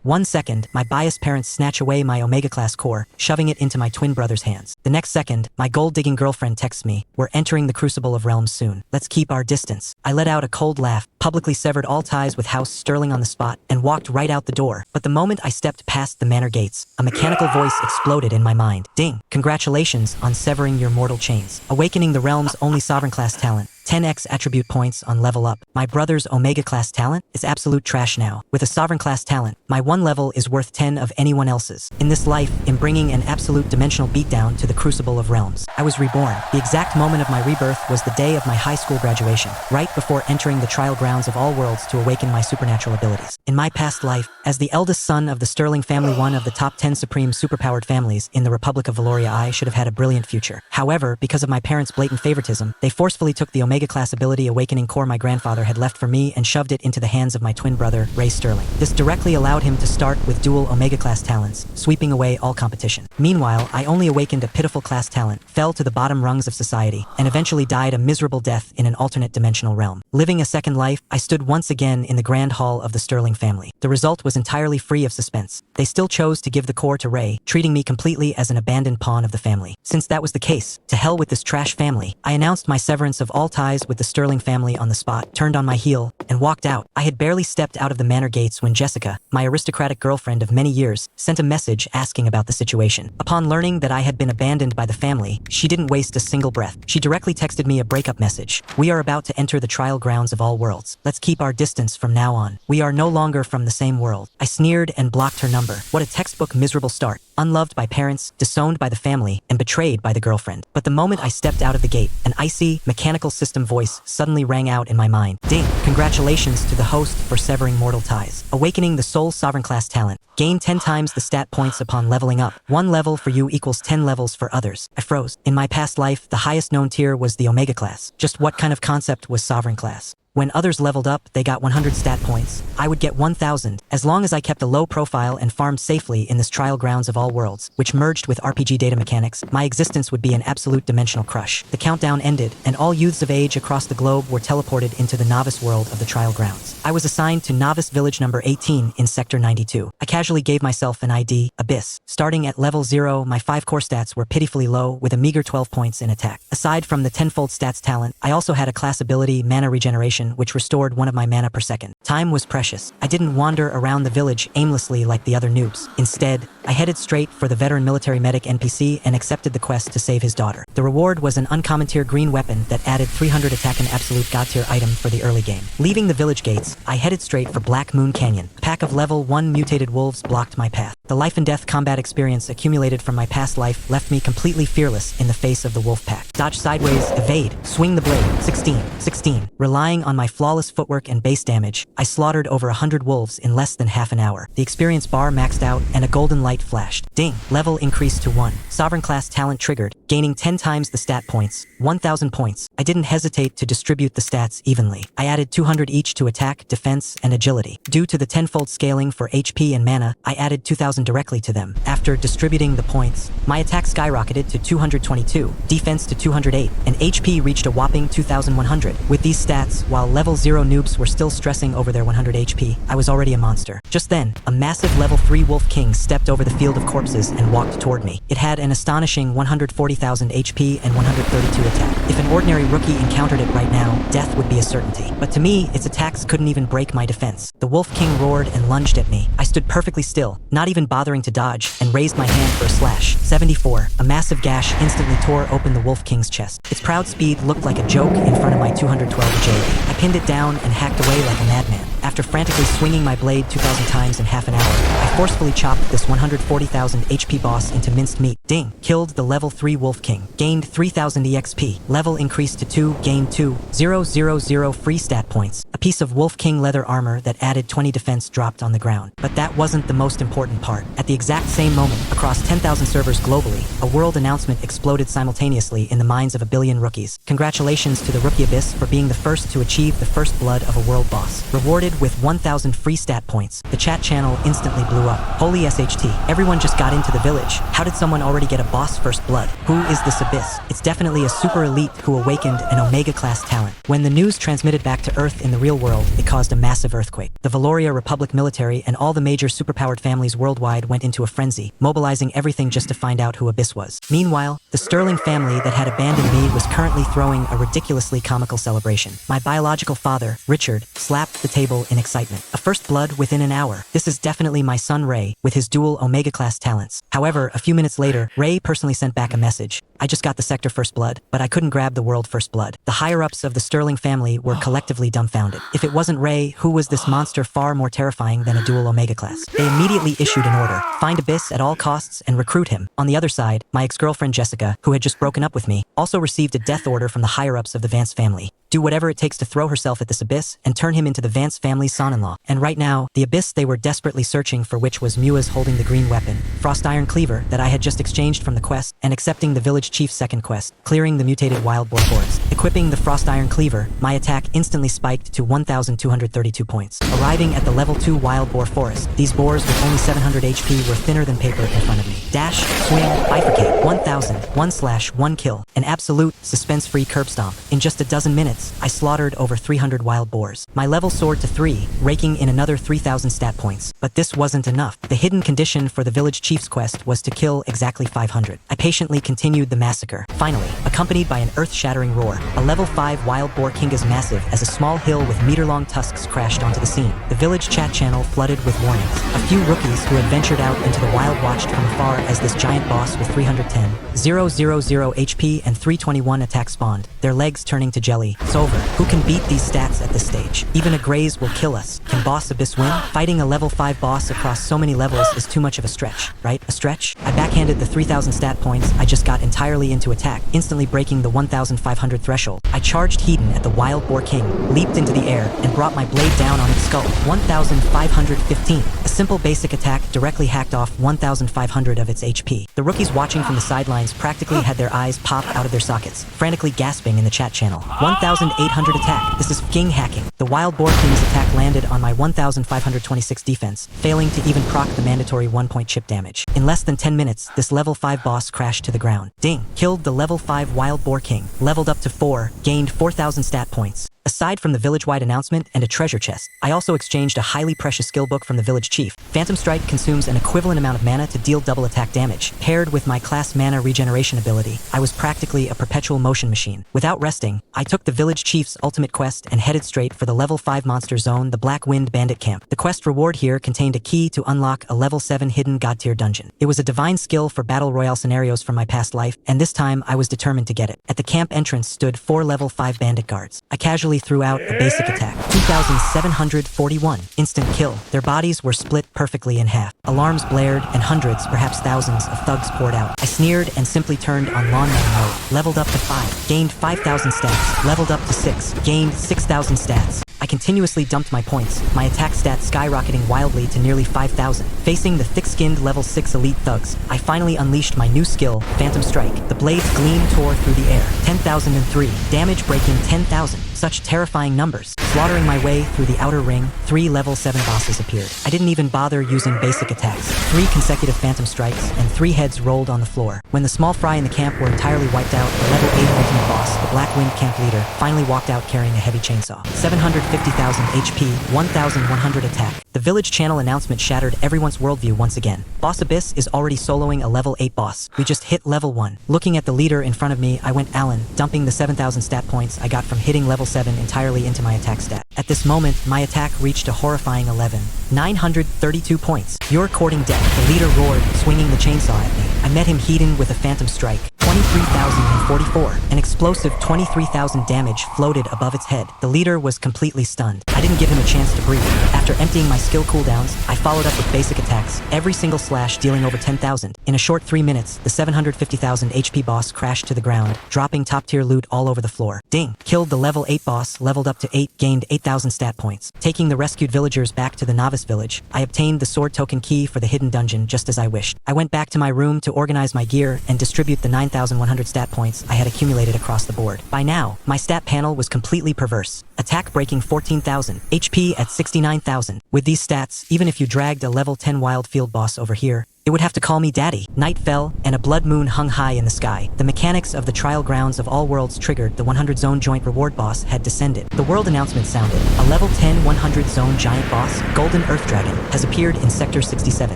1 second, my biased parents snatch away my Omega class core, shoving it into my twin brother's hands. The next second, my gold-digging girlfriend texts me, "We're entering the Crucible of Realms soon. Let's keep our distance." I let out a cold laugh, publicly severed all ties with House Sterling on the spot, and walked right out the door. But the moment I stepped past the manor gates, a mechanical voice exploded in my mind. Ding! Congratulations on severing your mortal chains. Awakening the realm's only sovereign class talent. 10x attribute points on level up. My brother's Omega class talent is absolute trash now. With a sovereign class talent, my 1 level is worth 10 of anyone else's. In this life, in bringing an absolute dimensional beatdown to the Crucible of Realms, I was reborn. The exact moment of my rebirth was the day of my high school graduation, right before entering the trial grounds of all worlds to awaken my supernatural abilities. In my past life, as the eldest son of the Sterling family, one of the top 10 supreme superpowered families in the Republic of Valoria, I should have had a brilliant future. However, because of my parents' blatant favoritism, they forcefully took the Omega class ability awakening core my grandfather had left for me and shoved it into the hands of my twin brother, Ray Sterling. This directly allowed him to start with dual Omega class talents, sweeping away all competition. Meanwhile, I only awakened a pitiful class talent, fell to the bottom rungs of society, and eventually died a miserable death in an alternate dimensional realm. Living a second life, I stood once again in the grand hall of the Sterling family. The result was entirely free of suspense. They still chose to give the core to Ray, treating me completely as an abandoned pawn of the family. Since that was the case, to hell with this trash family, I announced my severance of all ties with the Sterling family on the spot, turned on my heel, and walked out. I had barely stepped out of the manor gates when Jessica, my aristocratic girlfriend of many years, sent a message asking about the situation. Upon learning that I had been abandoned by the family, she didn't waste a single breath. She directly texted me a breakup message. "We are about to enter the trial grounds of all worlds. Let's keep our distance from now on. We are no longer from the same world." I sneered and blocked her number. What a textbook miserable start. Unloved by parents, disowned by the family, and betrayed by the girlfriend. But the moment I stepped out of the gate, an icy, mechanical system voice suddenly rang out in my mind. Ding! Congratulations to the host for severing mortal ties. Awakening the sole sovereign class talent. Gain 10 times the stat points upon leveling up. 1 level for you equals 10 levels for others. I froze. In my past life, the highest known tier was the Omega class. Just what kind of concept was sovereign class? When others leveled up, they got 100 stat points. I would get 1,000, as long as I kept a low profile and farmed safely in this trial grounds of all worlds, which merged with RPG data mechanics. My existence would be an absolute dimensional crush. The countdown ended, and all youths of age across the globe were teleported into the novice world of the trial grounds. I was assigned to novice village number 18 in sector 92. I casually gave myself an ID, Abyss. Starting at level 0, my 5 core stats were pitifully low, with a meager 12 points in attack. Aside from the tenfold stats talent, I also had a class ability, Mana Regeneration, which restored 1 of my mana per second. Time was precious. I didn't wander around the village aimlessly like the other noobs. Instead, I headed straight for the veteran military medic NPC and accepted the quest to save his daughter. The reward was an uncommon tier green weapon that added 300 attack, and absolute god tier item for the early game. Leaving the village gates, I headed straight for Black Moon Canyon. A pack of level 1 mutated wolves blocked my path. The life and death combat experience accumulated from my past life left me completely fearless in the face of the wolf pack. Dodge sideways, evade, swing the blade, 16. Relying on my flawless footwork and base damage, I slaughtered over 100 wolves in less than half an hour. The experience bar maxed out and a golden light flashed. Ding! Level increased to 1. Sovereign class talent triggered, gaining 10 times the stat points, 1,000 points. I didn't hesitate to distribute the stats evenly. I added 200 each to attack, defense, and agility. Due to the tenfold scaling for HP and mana, I added 2,000 directly to them. After distributing the points, my attack skyrocketed to 222, defense to 208, and HP reached a whopping 2,100. With these stats, while level 0 noobs were still stressing over their 100 HP, I was already a monster. Just then, a massive level 3 wolf king stepped over the field of corpses and walked toward me. It had an astonishing 140,000 HP and 132 attack. If an ordinary rookie encountered it right now, death would be a certainty. But to me, its attacks couldn't even break my defense. The wolf king roared and lunged at me. I stood perfectly still, not even bothering to dodge, and raised my hand for a slash. 74. A massive gash instantly tore open the wolf king's chest. Its proud speed looked like a joke in front of my 212 agility. I pinned it down and hacked away like a madman. After frantically swinging my blade 2,000 times in half an hour, I forcefully chopped this 140,000 HP boss into minced meat. Ding! Killed the level 3 wolf king. Gained 3,000 EXP. Level increased to 2. Gained 2,000 free stat points. A piece of wolf king leather armor that added 20 defense dropped on the ground. But that wasn't the most important part. At the exact same moment, across 10,000 servers globally, a world announcement exploded simultaneously in the minds of a billion rookies. Congratulations to the rookie Abyss for being the first to achieve the first blood of a world boss. Rewarded with 1000 free stat points. The chat channel instantly blew up. Holy SHT, everyone just got into the village. How did someone already get a boss first blood? Who is this abyss? It's definitely a super elite who awakened an Omega class talent. When the news transmitted back to Earth in the real world, it caused a massive earthquake. The Valoria Republic military and all the major superpowered families worldwide went into a frenzy, mobilizing everything just to find out who Abyss was. Meanwhile, the Sterling family that had abandoned me was currently throwing a ridiculously comical celebration. My biological father, Richard, slapped the table in excitement. A first blood within an hour. This is definitely my son Ray, with his dual Omega class talents. However, a few minutes later, Ray personally sent back a message. I just got the sector first blood, but I couldn't grab the world first blood. The higher-ups of the Sterling family were collectively dumbfounded. If it wasn't Ray, who was this monster far more terrifying than a dual Omega class? They immediately issued an order. Find Abyss at all costs and recruit him. On the other side, my ex-girlfriend Jessica, who had just broken up with me, also received a death order from the higher-ups of the Vance family. Do whatever it takes to throw herself at this Abyss and turn him into the Vance family's son-in-law. And right now, the Abyss they were desperately searching for, which was Mua's holding the green weapon, Frost Iron Cleaver that I had just exchanged from the quest, and accepting the village chief's second quest, clearing the mutated wild boar forest. Equipping the Frost Iron Cleaver, my attack instantly spiked to 1,232 points. Arriving at the level 2 wild boar forest, these boars with only 700 HP were thinner than paper in front of me. Dash, swing, bifurcate, 1,000, 1/1 kill, an absolute, suspense-free curb stomp. In just a dozen minutes, I slaughtered over 300 wild boars. My level soared to 3, raking in another 3,000 stat points. But this wasn't enough. The hidden condition for the village chief's quest was to kill exactly 500. I patiently continued the massacre. Finally, accompanied by an earth-shattering roar, a level 5 wild boar king as massive as a small hill with meter-long tusks crashed onto the scene. The village chat channel flooded with warnings. A few rookies who had ventured out into the wild watched from afar as this giant boss with 310, 000 HP and 321 attack spawned, their legs turning to jelly. It's over. Who can beat these stats at this stage? Even a graze will kill us. Can Boss Abyss win? Fighting a level 5 boss across so many levels is too much of a stretch, right? A stretch? I backhanded the 3,000 stat points I just got entirely into attack, instantly breaking the 1,500 threshold. I charged Hedon at the Wild Boar King, leaped into the air, and brought my blade down on its skull. 1,515. A simple basic attack directly hacked off 1,500 of its HP. The rookies watching from the sidelines practically had their eyes pop out of their sockets, frantically gasping in the chat channel. 1,800 attack. This is f***ing hacking. The Wild Boar King's attack landed on my 1,526 defense, failing to even proc the mandatory 1-point chip damage. In less than 10 minutes, this level 5 boss crashed to the ground. Ding! Killed the level 5 Wild Boar King. Leveled up to 4, gained 4,000 stat points. Aside from the village-wide announcement and a treasure chest, I also exchanged a highly precious skill book from the village chief. Phantom Strike consumes an equivalent amount of mana to deal double attack damage. Paired with my class mana regeneration ability, I was practically a perpetual motion machine. Without resting, I took the village chief's ultimate quest and headed straight for the level 5 monster zone, the Black Wind Bandit Camp. The quest reward here contained a key to unlock a level 7 hidden god-tier dungeon. It was a divine skill for battle royale scenarios from my past life, and this time I was determined to get it. At the camp entrance stood 4 level 5 bandit guards. I casually threw out a basic attack. 2,741. Instant kill. Their bodies were split perfectly in half. Alarms blared and hundreds, perhaps thousands, of thugs poured out. I sneered and simply turned on lawnmower mode. Leveled up to 5. Gained 5,000 stats. Leveled up to 6. Gained 6,000 stats. I continuously dumped my points, my attack stats skyrocketing wildly to nearly 5,000. Facing the thick-skinned level 6 elite thugs, I finally unleashed my new skill, Phantom Strike. The blade's gleam tore through the air. 10,003. Damage breaking 10,000. Such terrifying numbers. Slaughtering my way through the outer ring, 3 level 7 bosses appeared. I didn't even bother using basic attacks. 3 consecutive Phantom Strikes, and 3 heads rolled on the floor. When the small fry in the camp were entirely wiped out, the level 8 ultimate boss, the Black Wind camp leader, finally walked out carrying a heavy chainsaw. 750,000 HP, 1,100 attack. The village channel announcement shattered everyone's worldview once again. Boss Abyss is already soloing a level 8 boss. We just hit level 1. Looking at the leader in front of me, I went Alan, dumping the 7,000 stat points I got from hitting level 7 entirely into my attack stat. At this moment, my attack reached a horrifying 11,932 points. You're courting death, the leader roared, swinging the chainsaw at me. I met him Hedon with a Phantom Strike. 23,044. An explosive 23,000 damage floated above its head. The leader was completely stunned. I didn't give him a chance to breathe. After emptying my skill cooldowns, I followed up with basic attacks, every single slash dealing over 10,000. In a short 3 minutes, the 750,000 HP boss crashed to the ground, dropping top-tier loot all over the floor. Ding! Killed the level 8 boss, leveled up to 8, gained 8,000 stat points. Taking the rescued villagers back to the novice village, I obtained the sword token key for the hidden dungeon just as I wished. I went back to my room to organize my gear and distribute the 9,000 10,100 stat points I had accumulated across the board. By now, my stat panel was completely perverse. Attack breaking 14,000, HP at 69,000. With these stats, even if you dragged a level 10 wild field boss over here, it would have to call me daddy. Night fell, and a blood moon hung high in the sky. The mechanics of the trial grounds of all worlds triggered. The 100 zone joint reward boss had descended. The world announcement sounded. A level 10 100 zone giant boss, Golden Earth Dragon, has appeared in Sector 67.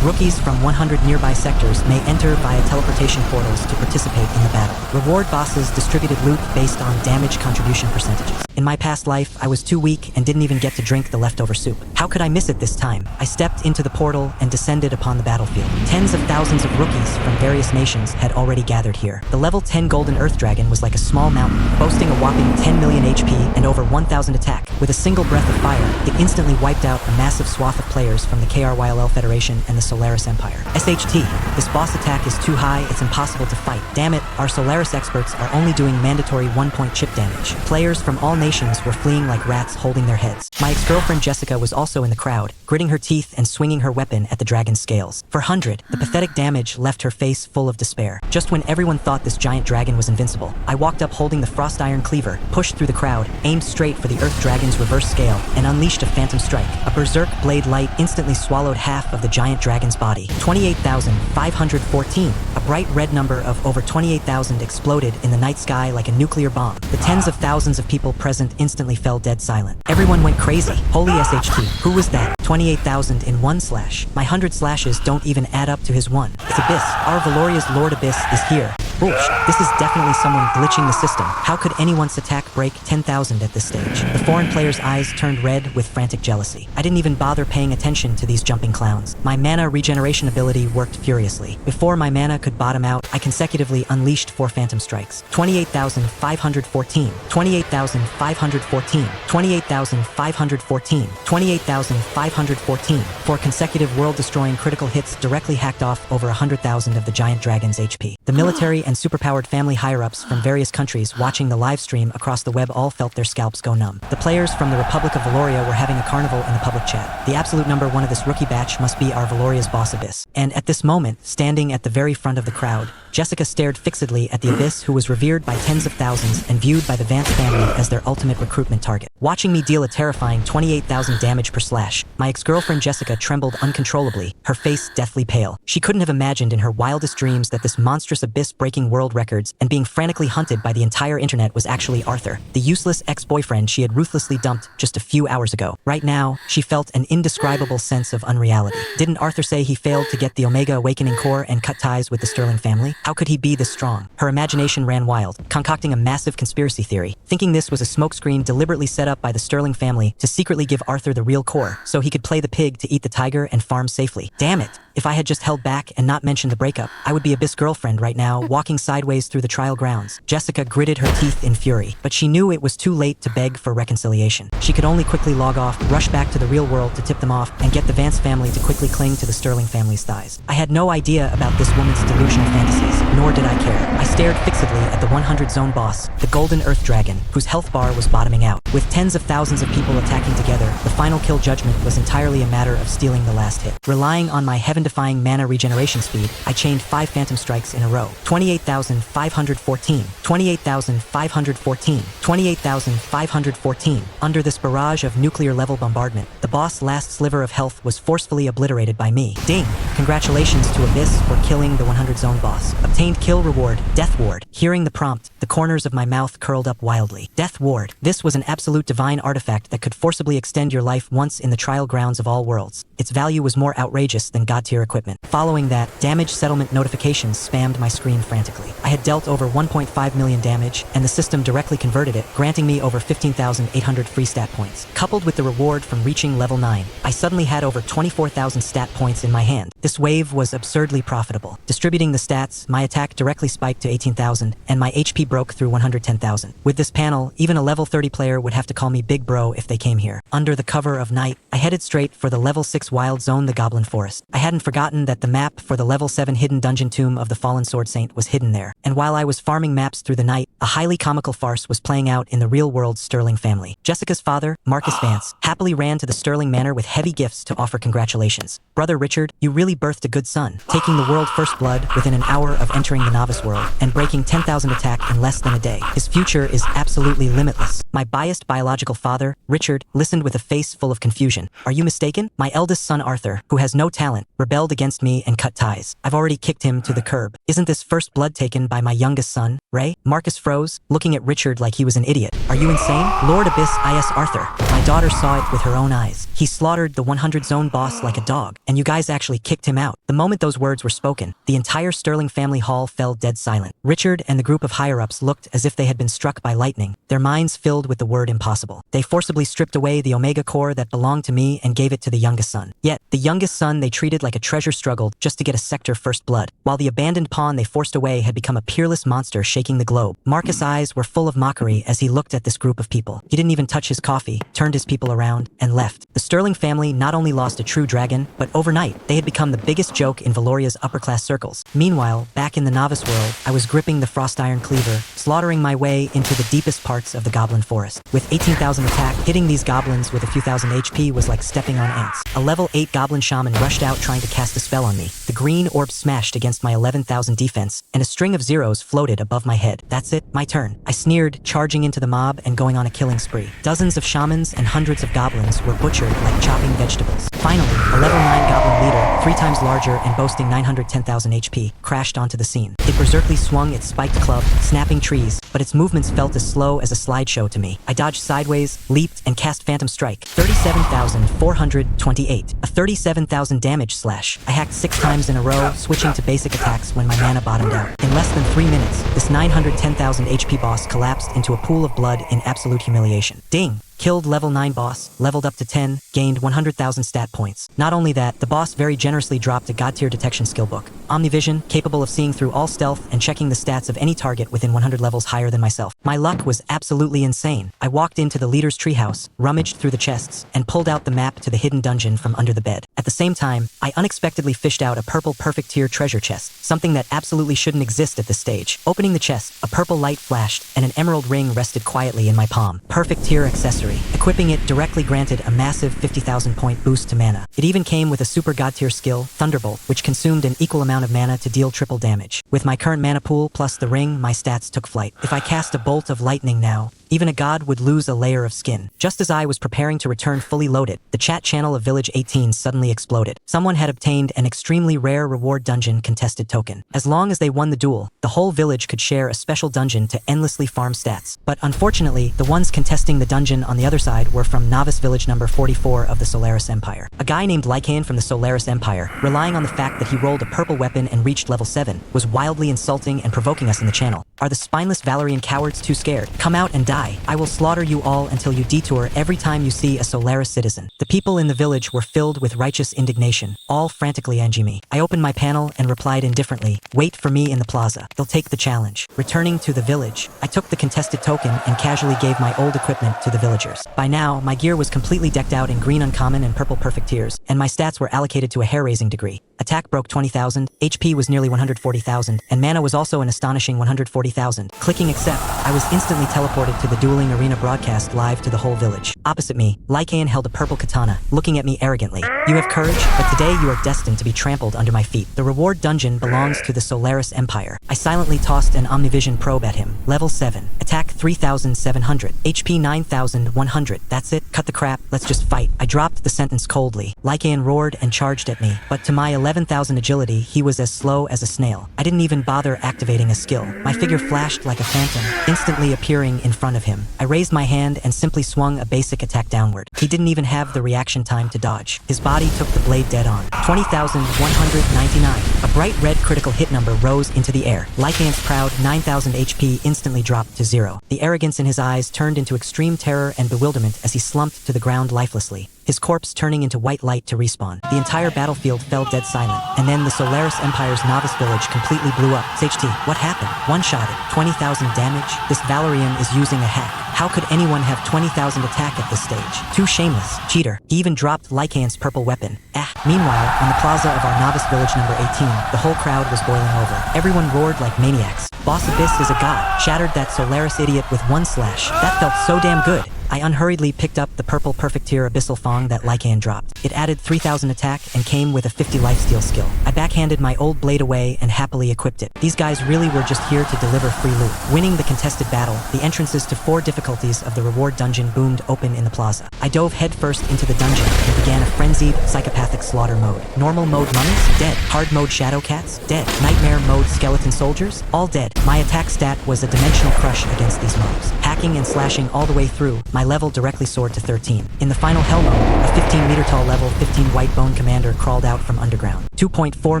Rookies from 100 nearby sectors may enter via teleportation portals to participate in the battle. Reward bosses distributed loot based on damage contribution percentages. In my past life, I was too weak and didn't even get to drink the leftover soup. How could I miss it this time? I stepped into the portal and descended upon the battlefield. Tens of thousands of rookies from various nations had already gathered here. The level 10 Golden Earth Dragon was like a small mountain, boasting a whopping 10 million HP and over 1,000 attack. With a single breath of fire, it instantly wiped out a massive swath of players from the KRYLL Federation and the Solaris Empire. SHT, this boss attack is too high, it's impossible to fight. Damn it, our Solaris experts are only doing mandatory 1-point chip damage. Players from all nations were fleeing like rats holding their heads. My ex-girlfriend Jessica was also in the crowd, gritting her teeth and swinging her weapon at the dragon's scales. For 100, the pathetic damage left her face full of despair. Just when everyone thought this giant dragon was invincible, I walked up holding the frost iron cleaver, pushed through the crowd, aimed straight for the Earth Dragon's reverse scale, and unleashed a phantom strike. A berserk blade light instantly swallowed half of the giant dragon's body. 28,514. A bright red number of over 28,000 exploded in the night sky like a nuclear bomb. The tens of thousands of people present instantly fell dead silent. Everyone went crazy. Holy SHT, who was that? 28,000 in one slash. My 100 slashes don't even add up to his one. It's Abyss. Our Valoria's Lord Abyss is here. Bullsh, this is definitely someone glitching the system. How could anyone's attack break 10,000 at this stage? The foreign player's eyes turned red with frantic jealousy. I didn't even bother paying attention to these jumping clowns. My mana regeneration ability worked furiously. Before my mana could bottom out, I consecutively unleashed 4 phantom strikes. 28,514, 28,514, 28,514, 28,514. 4 consecutive world-destroying critical hits directly hacked off over 100,000 of the giant dragon's HP. The military and superpowered family higher-ups from various countries watching the live stream across the web all felt their scalps go numb. The players from the Republic of Valoria were having a carnival in the public chat. The absolute number one of this rookie batch must be our Valoria's boss Abyss. And at this moment, standing at the very front of the crowd, Jessica stared fixedly at the Abyss, who was revered by tens of thousands and viewed by the Vance family as their ultimate recruitment target. Watching me deal a terrifying 28,000 damage per slash, my ex-girlfriend Jessica trembled uncontrollably, her face deathly pale. She couldn't have imagined in her wildest dreams that this monstrous Abyss breaking world records and being frantically hunted by the entire internet was actually Arthur, the useless ex-boyfriend she had ruthlessly dumped just a few hours ago. Right now, she felt an indescribable sense of unreality. Didn't Arthur say he failed to get the Omega Awakening core and cut ties with the Sterling family? How could he be this strong? Her imagination ran wild, concocting a massive conspiracy theory, thinking this was a smokescreen deliberately set up by the Sterling family to secretly give Arthur the real core, so he could play the pig to eat the tiger and farm safely. Damn it! If I had just held back and not mentioned the breakup, I would be Abyss girlfriend right now, walking sideways through the trial grounds. Jessica gritted her teeth in fury, but she knew it was too late to beg for reconciliation. She could only quickly log off, rush back to the real world to tip them off, and get the Vance family to quickly cling to the Sterling family's thighs. I had no idea about this woman's delusional fantasies, nor did I care. I stared fixedly at the 100 zone boss, the Golden Earth Dragon, whose health bar was bottoming out. With tens of thousands of people attacking together, the final kill judgment was entirely a matter of stealing the last hit. Relying on my heaven-defying mana regeneration speed, I chained 5 phantom strikes in a row. 28,514, 28,514, 28,514. Under this barrage of nuclear-level bombardment, the boss' last sliver of health was forcefully obliterated by me. Ding! Congratulations to Abyss for killing the 100 zone boss. Obtained kill reward, Death Ward. Hearing the prompt, the corners of my mouth curled up wildly. Death Ward. This was an absolute divine artifact that could forcibly extend your life once in the trial grounds of all worlds. Its value was more outrageous than god-tier equipment. Following that, damage settlement notifications spammed my screen frantically. I had dealt over 1.5 million damage, and the system directly converted it, granting me over 15,800 free stat points. Coupled with the reward from reaching level 9, I suddenly had over 24,000 stat points in my hand. This wave was absurdly profitable. Distributing the stats, my attack directly spiked to 18,000, and my HP broke through 110,000. With this panel, even a level 30 player would have to call me Big Bro if they came here. Under the cover of night, I headed straight for the level 6 wild zone, the Goblin Forest. I hadn't forgotten that the map for the level 7 hidden dungeon tomb of the Fallen Sword Saint was hidden there, and while I was farming maps through the night, A highly comical farce was playing out in the real-world Sterling family. Jessica's father, Marcus Vance, happily ran to the Sterling manor with heavy gifts to offer congratulations. Brother Richard, you really birthed a good son, taking the world first blood within an hour of entering the novice world and breaking 10,000 attack in less than a day. His future is absolutely limitless. My biased biological father, Richard, listened with a face full of confusion. Are you mistaken? My eldest son Arthur, who has no talent, rebelled against me and cut ties. I've already kicked him to the curb. Isn't this first blood taken by my youngest son, Ray? Marcus froze, looking at Richard like he was an idiot. Are you insane? Lord Abyss is Arthur. My daughter saw it with her own eyes. He slaughtered the 100 zone boss like a dog, and you guys actually kicked him out. The moment those words were spoken, the entire Sterling family hall fell dead silent. Richard and the group of higher-ups looked as if they had been struck by lightning, their minds filled with the word impossible. They forcibly stripped away the Omega core that belonged to me and gave it to the youngest son. Yet, the youngest son they treated like a treasure struggled just to get a sector first blood, while the abandoned pawn they forced away had become a peerless monster shaking the globe. Marcus' eyes were full of mockery as he looked at this group of people. He didn't even touch his coffee, turned his people around, and left. The Sterling family not only lost a true dragon, but overnight, they had become the biggest joke in Valoria's upper-class circles. Meanwhile, back in the novice world, I was gripping the frost iron cleaver, slaughtering my way into the deepest parts of the goblin forest. With 18,000 attack, hitting these goblins with a few thousand HP was like stepping on ants. A level 8 goblin shaman rushed out trying to cast a spell on me. The green orb smashed against my 11,000 defense, and a string of zeros floated above my head. That's it, my turn. I sneered, charging into the mob and going on a killing spree. Dozens of shamans and hundreds of goblins were butchered like chopping vegetables. Finally, a level 9 goblin leader, 3 times larger and boasting 910,000 HP, crashed onto the scene. It berserkly swung its spiked club, snapping trees, but its movements felt as slow as a slideshow to me. I dodged sideways, leaped, and cast Phantom Strike. 37,428. A 37,000 damage slash. I hacked 6 times in a row, switching to basic attacks when my mana bottomed out. In less than 3 minutes, this 910,000 HP boss collapsed into a pool of blood in absolute humiliation. Ding! Killed level 9 boss, leveled up to 10, gained 100,000 stat points. Not only that, the boss very generously dropped a god tier detection skill book. Omnivision, capable of seeing through all stealth and checking the stats of any target within 100 levels higher than myself. My luck was absolutely insane. I walked into the leader's treehouse, rummaged through the chests, and pulled out the map to the hidden dungeon from under the bed. At the same time, I unexpectedly fished out a purple perfect tier treasure chest, something that absolutely shouldn't exist at this stage. Opening the chest, a purple light flashed, and an emerald ring rested quietly in my palm. Perfect tier accessory. Equipping it directly granted a massive 50,000 point boost to mana. It even came with a super god tier skill, Thunderbolt, which consumed an equal amount of mana to deal triple damage. With my current mana pool plus the ring, my stats took flight. If I cast a bolt of lightning now, even a god would lose a layer of skin. Just as I was preparing to return fully loaded, the chat channel of Village 18 suddenly exploded. Someone had obtained an extremely rare reward dungeon contested token. As long as they won the duel, the whole village could share a special dungeon to endlessly farm stats. But unfortunately, the ones contesting the dungeon on the other side were from Novice Village number 44 of the Solaris Empire. A guy named Lycaon from the Solaris Empire, relying on the fact that he rolled a purple weapon and reached level 7, was wildly insulting and provoking us in the channel. Are the spineless Valerian cowards too scared? Come out and die. I will slaughter you all until you detour every time you see a Solaris citizen. The people in the village were filled with righteous indignation, all frantically angry me. I opened my panel and replied indifferently, wait for me in the plaza. They'll take the challenge. Returning to the village, I took the contested token and casually gave my old equipment to the villagers. By now, my gear was completely decked out in green uncommon and purple perfect tiers, and my stats were allocated to a hair-raising degree. Attack broke 20,000, HP was nearly 140,000, and mana was also an astonishing 140,000. Clicking accept, I was instantly teleported to the Dueling arena broadcast live to the whole village. Opposite me, Lycaon held a purple katana, looking at me arrogantly. You have courage, but today you are destined to be trampled under my feet. The reward dungeon belongs to the Solaris Empire. I silently tossed an Omnivision probe at him. Level 7. Attack 3,700. HP 9,100. That's it? Cut the crap. Let's just fight. I dropped the sentence coldly. Lycaon roared and charged at me, but to my 11,000 agility, he was as slow as a snail. I didn't even bother activating a skill. My figure flashed like a phantom, instantly appearing in front of him. I raised my hand and simply swung a basic attack downward. He didn't even have the reaction time to dodge. His body took the blade dead on. 20,199. A bright red critical hit number rose into the air. Lycaon's proud 9,000 HP instantly dropped to 0. The arrogance in his eyes turned into extreme terror and bewilderment as he slumped to the ground lifelessly, his corpse turning into white light to respawn. The entire battlefield fell dead silent, and then the Solaris Empire's novice village completely blew up. HT, what happened? One-shotted, 20,000 damage? This Valerian is using a hack. How could anyone have 20,000 attack at this stage? Too shameless. Cheater. He even dropped Lycan's purple weapon. Meanwhile, on the plaza of our novice village number 18, the whole crowd was boiling over. Everyone roared like maniacs. Boss Abyss is a god. Shattered that Solaris idiot with one slash. That felt so damn good. I unhurriedly picked up the purple perfect tier abyssal fong that Lycan dropped. It added 3,000 attack and came with a 50 lifesteal skill. I backhanded my old blade away and happily equipped it. These guys really were just here to deliver free loot. Winning the contested battle, the entrances to 4 difficulties of the reward dungeon boomed open in the plaza. I dove headfirst into the dungeon and began a frenzied, psychopathic slaughter mode. Normal mode mummies? Dead. Hard mode shadow cats? Dead. Nightmare mode skeleton soldiers? All dead. My attack stat was a dimensional crush against these mobs. Hacking and slashing all the way through, my level directly soared to 13. In the final hell mode, a 15-meter tall level 15 white bone commander crawled out from underground. 2.4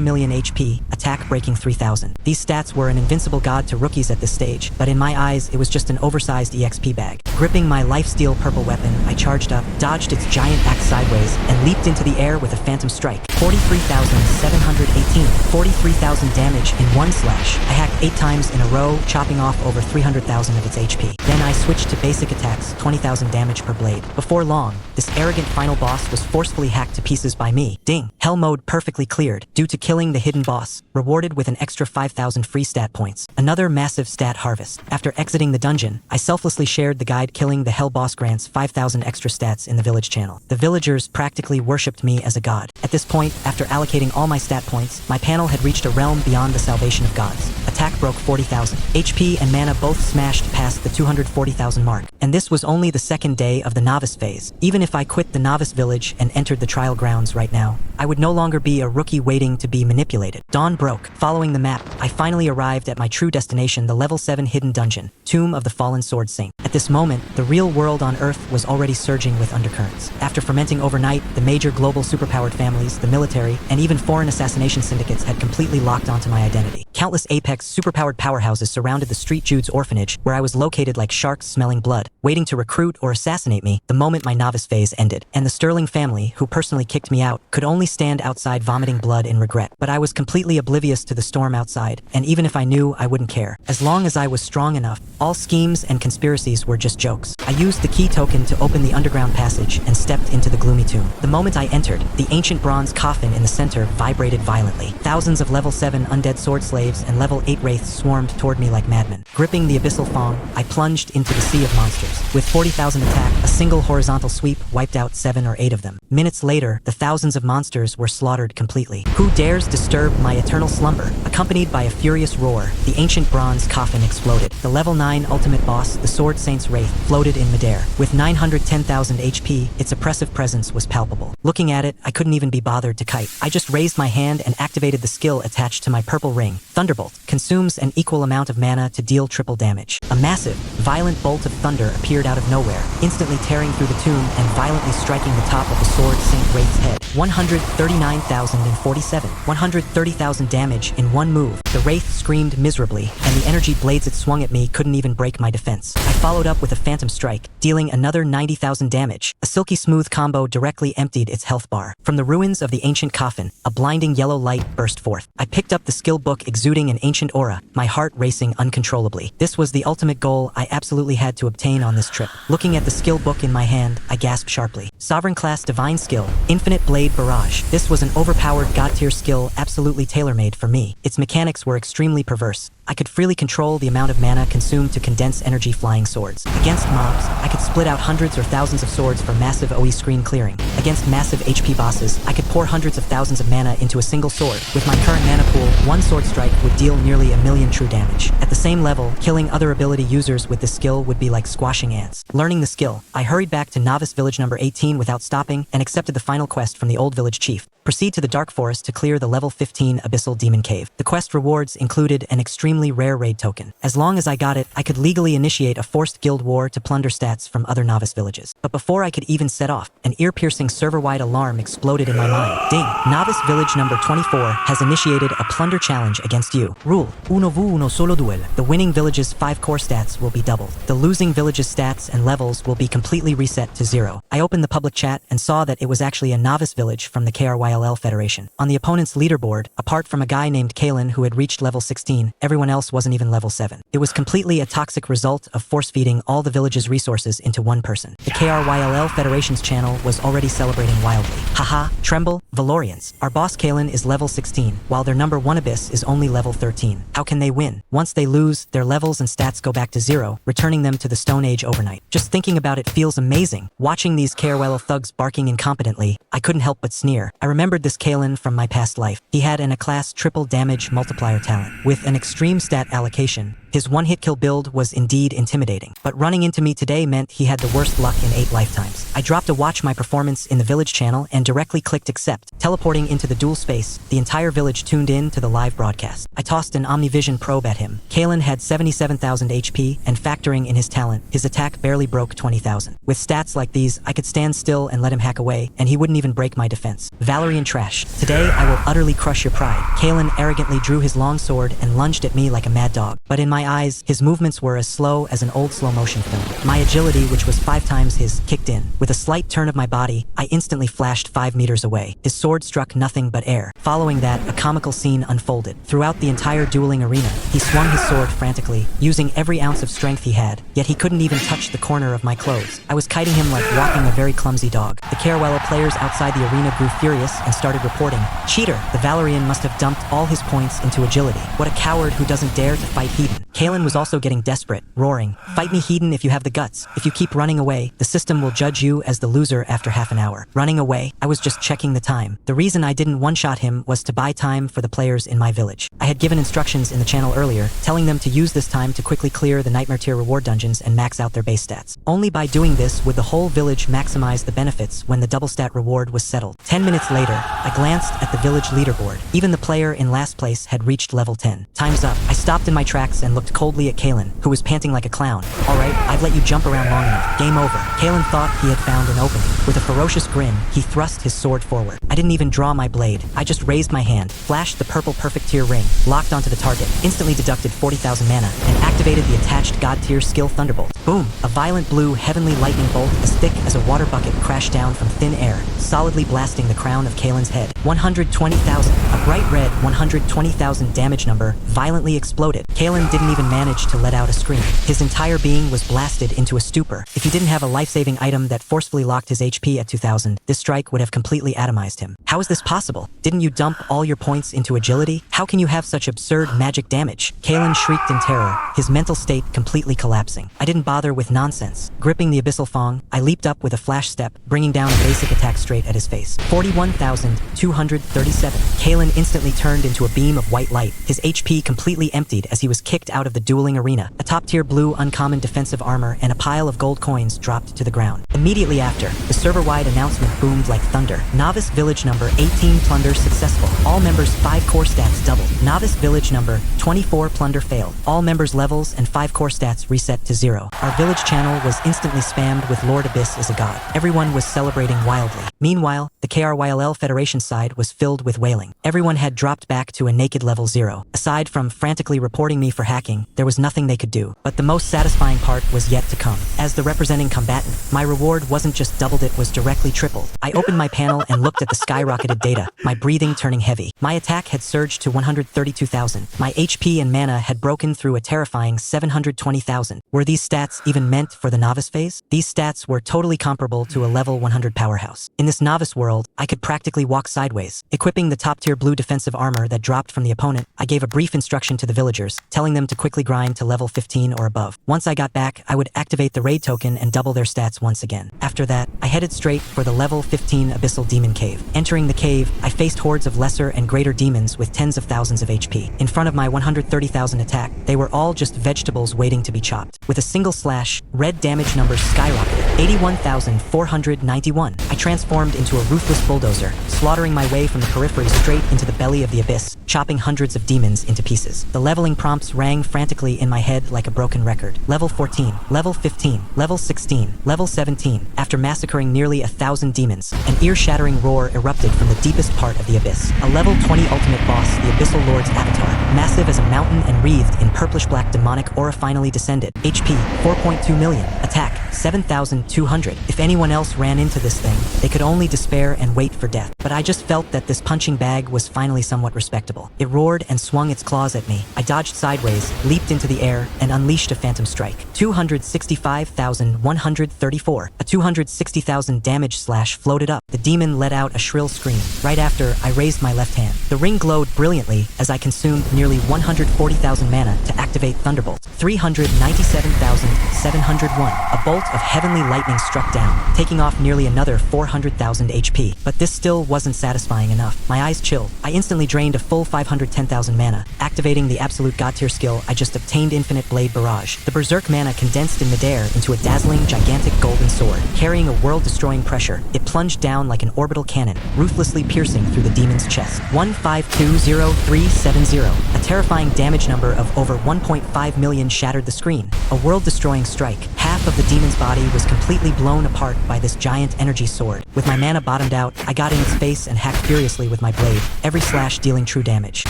million HP, attack breaking 3,000. These stats were an invincible god to rookies at this stage, but in my eyes, it was just an oversized EXP bag. Gripping my lifesteal purple weapon, I charged up, dodged its giant axe sideways, and leaped into the air with a phantom strike. 43,718, 43,000 damage in one slash. I hacked 8 times in a row, chopping off over 300,000 of its HP. Then I switched to basic attacks, 20,000 damage per blade. Before long, this arrogant final boss was forcefully hacked to pieces by me. Ding! Hell mode perfectly cleared, due to killing the hidden boss, rewarded with an extra 5,000 free stat points. Another massive stat harvest. After exiting the dungeon, I selflessly shared the guide killing the hell boss grants 5,000 extra stats in the village channel. The villagers practically worshipped me as a god. At this point, after allocating all my stat points, my panel had reached a realm beyond the salvation of gods. Attack broke 40,000. HP and mana both smashed past the 240,000 mark. And this was only the second day of the novice phase. Even if I quit the novice village and entered the trial grounds right now, I would no longer be a rookie waiting to be manipulated. Dawn broke. Following the map, I finally arrived at my true destination, the level 7 hidden dungeon, Tomb of the Fallen Sword Saint. At this moment, the real world on Earth was already surging with undercurrents. After fermenting overnight, the major global superpowered families, the military, and even foreign assassination syndicates had completely locked onto my identity. Countless apex superpowered powerhouses surrounded the Street Jude's orphanage, where I was located like sharks smelling blood, waiting to recruit or assassinate me the moment my novice phase ended. And the Sterling family, who personally kicked me out, could only stand outside vomiting blood in regret. But I was completely oblivious to the storm outside, and even if I knew, I wouldn't care. As long as I was strong enough, all schemes and conspiracies were just jokes. I used the key token to open the underground passage and stepped into the gloomy tomb. The moment I entered, the ancient bronze coffin in the center vibrated violently. Thousands of level 7 undead sword slaves and level 8 wraiths swarmed toward me like madmen. Gripping the abyssal fong, I plunged into the sea of monsters. With 40,000 attack, a single horizontal sweep wiped out 7 or 8 of them. Minutes later, the thousands of monsters were slaughtered completely. Who dares disturb my eternal slumber? Accompanied by a furious roar, the ancient bronze coffin exploded. The level 9 ultimate boss, the Sword Saint's Wraith, floated in midair. With 910,000 HP, its oppressive presence was palpable. Looking at it, I couldn't even be bothered to kite. I just raised my hand and activated the skill attached to my purple ring. Thunderbolt consumes an equal amount of mana to deal triple damage. A massive, violent bolt of thunder appeared out of nowhere, instantly tearing through the tomb and violently striking the top of the Sword Saint Wraith's head. 139,047. 130,000 damage in one move. The Wraith screamed miserably, and the energy blades it swung at me couldn't even break my defense. I followed up with a phantom strike, dealing another 90,000 damage. A silky smooth combo directly emptied its health bar. From the ruins of the ancient coffin, a blinding yellow light burst forth. I picked up the skill book exuding an ancient aura, my heart racing uncontrollably. This was the ultimate goal I absolutely had to obtain on this trip. Looking at the skill book in my hand, I gasped sharply. Sovereign class divine skill, Infinite Blade Barrage. This was an overpowered god tier skill absolutely tailor-made for me. Its mechanics were extremely perverse. I could freely control the amount of mana consumed to condense energy flying swords. Against mobs, I could split out hundreds or thousands of swords for massive OE screen clearing. Against massive HP bosses, I could pour hundreds of thousands of mana into a single sword. With my current mana pool, one sword strike would deal nearly 1,000,000 true damage. At the same level, killing other ability users with this skill would be like squashing ants. Learning the skill, I hurried back to novice village number 18 without stopping and accepted the final quest from the old village chief. Proceed to the Dark Forest to clear the level 15 Abyssal Demon Cave. The quest rewards included an extremely rare raid token. As long as I got it, I could legally initiate a forced guild war to plunder stats from other novice villages. But before I could even set off, an ear-piercing server-wide alarm exploded in my mind. Ding! Novice village number 24 has initiated a plunder challenge against you. Rule: uno v uno solo duel. The winning village's 5 core stats will be doubled. The losing village's stats and levels will be completely reset to 0. I opened the public chat and saw that it was actually a novice village from the KRYL KRYLL Federation. On the opponent's leaderboard, apart from a guy named Kalen who had reached level 16, everyone else wasn't even level 7. It was completely a toxic result of force-feeding all the village's resources into one person. The KRYLL Federation's channel was already celebrating wildly. Haha, tremble, Valorians. Our boss Kalen is level 16, while their number 1 abyss is only level 13. How can they win? Once they lose, their levels and stats go back to 0, returning them to the Stone Age overnight. Just thinking about it feels amazing. Watching these KRYLL thugs barking incompetently, I couldn't help but sneer. I remembered this Kalen from my past life. He had an A-class triple damage multiplier talent. With an extreme stat allocation, his one-hit kill build was indeed intimidating. But running into me today meant he had the worst luck in 8 lifetimes. I dropped to watch my performance in the village channel and directly clicked accept. Teleporting into the duel space, the entire village tuned in to the live broadcast. I tossed an Omnivision probe at him. Kalen had 77,000 HP, and factoring in his talent, his attack barely broke 20,000. With stats like these, I could stand still and let him hack away, and he wouldn't even break my defense. Valerian trash. Today, I will utterly crush your pride. Kalen arrogantly drew his long sword and lunged at me like a mad dog. But in my eyes, his movements were as slow as an old slow-motion film. My agility, which was 5 times his, kicked in. With a slight turn of my body, I instantly flashed 5 meters away. His sword struck nothing but air. Following that, a comical scene unfolded. Throughout the entire dueling arena, he swung his sword frantically, using every ounce of strength he had, yet he couldn't even touch the corner of my clothes. I was kiting him like walking a very clumsy dog. The KRYLL players outside the arena grew furious and started reporting, "Cheater! The Valerian must have dumped all his points into agility. What a coward who doesn't dare to fight Hedon." Kalen was also getting desperate, roaring, "Fight me, Hedon, if you have the guts. If you keep running away, the system will judge you as the loser after half an hour." Running away? I was just checking the time. The reason I didn't one-shot him was to buy time for the players in my village. I had given instructions in the channel earlier, telling them to use this time to quickly clear the Nightmare Tier reward dungeons and max out their base stats. Only by doing this would the whole village maximize the benefits when the double stat reward was settled. 10 minutes later, I glanced at the village leaderboard. Even the player in last place had reached level 10. Time's up. I stopped in my tracks and looked coldly at Kalen, who was panting like a clown. "Alright, I've let you jump around long enough. Game over." Kalen thought he had found an opening. With a ferocious grin, he thrust his sword forward. I didn't even draw my blade. I just raised my hand, flashed the purple perfect tier ring, locked onto the target, instantly deducted 40,000 mana, and activated the attached god tier skill Thunderbolt. Boom! A violent blue heavenly lightning bolt as thick as a water bucket crashed down from thin air, solidly blasting the crown of Kalen's head. 120,000. A bright red 120,000 damage number violently exploded. Kalen didn't even manage to let out a scream. His entire being was blasted into a stupor. If he didn't have a life-saving item that forcefully locked his HP at 2,000, this strike would have completely atomized him. How is this possible? Didn't you dump all your points into agility? How can you have such absurd magic damage? Kalen shrieked in terror, his mental state completely collapsing. I didn't bother with nonsense. Gripping the abyssal fong, I leaped up with a flash step, bringing down a basic attack straight at his face. 41,237. Kalen instantly turned into a beam of white light, his HP completely emptied as he was kicked out of the dueling arena. A top-tier blue uncommon defensive armor and a pile of gold coins dropped to the ground. Immediately after, the server-wide announcement boomed like thunder. Novice village number 18 plunder successful. All members' 5 core stats doubled. Novice village number 24 plunder failed. All members' levels and 5 core stats reset to 0. Our village channel was instantly spammed with Lord Abyss is a god. Everyone was celebrating wildly. Meanwhile, the KRYLL Federation side was filled with wailing. Everyone had dropped back to a naked level 0. Aside from frantically reporting me for hacking, there was nothing they could do. But the most satisfying part was yet to come. As the representing combatant, my reward wasn't just doubled, it was directly tripled. I opened my panel and looked at the skyrocketed data, my breathing turning heavy. My attack had surged to 132,000. My HP and mana had broken through a terrifying 720,000. Were these stats even meant for the novice phase? These stats were totally comparable to a level 100 powerhouse. In this novice world, I could practically walk sideways. Equipping the top-tier blue defensive armor that dropped from the opponent, I gave a brief instruction to the villagers, telling them to quickly grind to level 15 or above. Once I got back, I would activate the raid token and double their stats once again. After that, I headed straight for the level 15 Abyssal Demon Cave. Entering the cave, I faced hordes of lesser and greater demons with tens of thousands of HP. In front of my 130,000 attack, they were all just vegetables waiting to be chopped. With a single slash, red damage numbers skyrocketed. 81,491. I transformed into a ruthless bulldozer, slaughtering my way from the periphery straight into the belly of the abyss, chopping hundreds of demons into pieces. The leveling prompts rang frantically in my head like a broken record. Level 14, level 15, level 16, level 17. After massacring nearly 1,000 demons, an ear-shattering roar erupted from the deepest part of the abyss. A level 20 ultimate boss, the Abyssal Lord's avatar, massive as a mountain and wreathed in purplish-black demonic aura, finally descended. HP, 4.2 million. Attack, 7,200. If anyone else ran into this thing, they could only despair and wait for death. But I just felt that this punching bag was finally somewhat respectable. It roared and swung its claws at me. I dodged sideways, leaped into the air, and unleashed a phantom strike. 265,134. A 260,000 damage slash floated up. The demon let out a shrill scream. Right after, I raised my left hand. The ring glowed brilliantly as I consumed nearly 140,000 mana to activate Thunderbolt. 397,701. A bolt of heavenly lightning struck down, taking off nearly another 400,000 HP. But this still wasn't satisfying enough. My eyes chilled. I instantly drained a full 510,000 mana, activating the absolute god tier skill I just obtained, Infinite Blade Barrage. The berserk mana condensed in midair into a dazzling, gigantic golden sword. Carrying a world-destroying pressure, it plunged down like an orbital cannon, ruthlessly piercing through the demon's chest. 1520370. A terrifying damage number of over 1.5 million shattered the screen. A world-destroying strike. Half of the demon's body was completely blown apart by this giant energy sword. With my mana bottomed out, I got in its face and hacked furiously with my blade, every slash dealing true damage.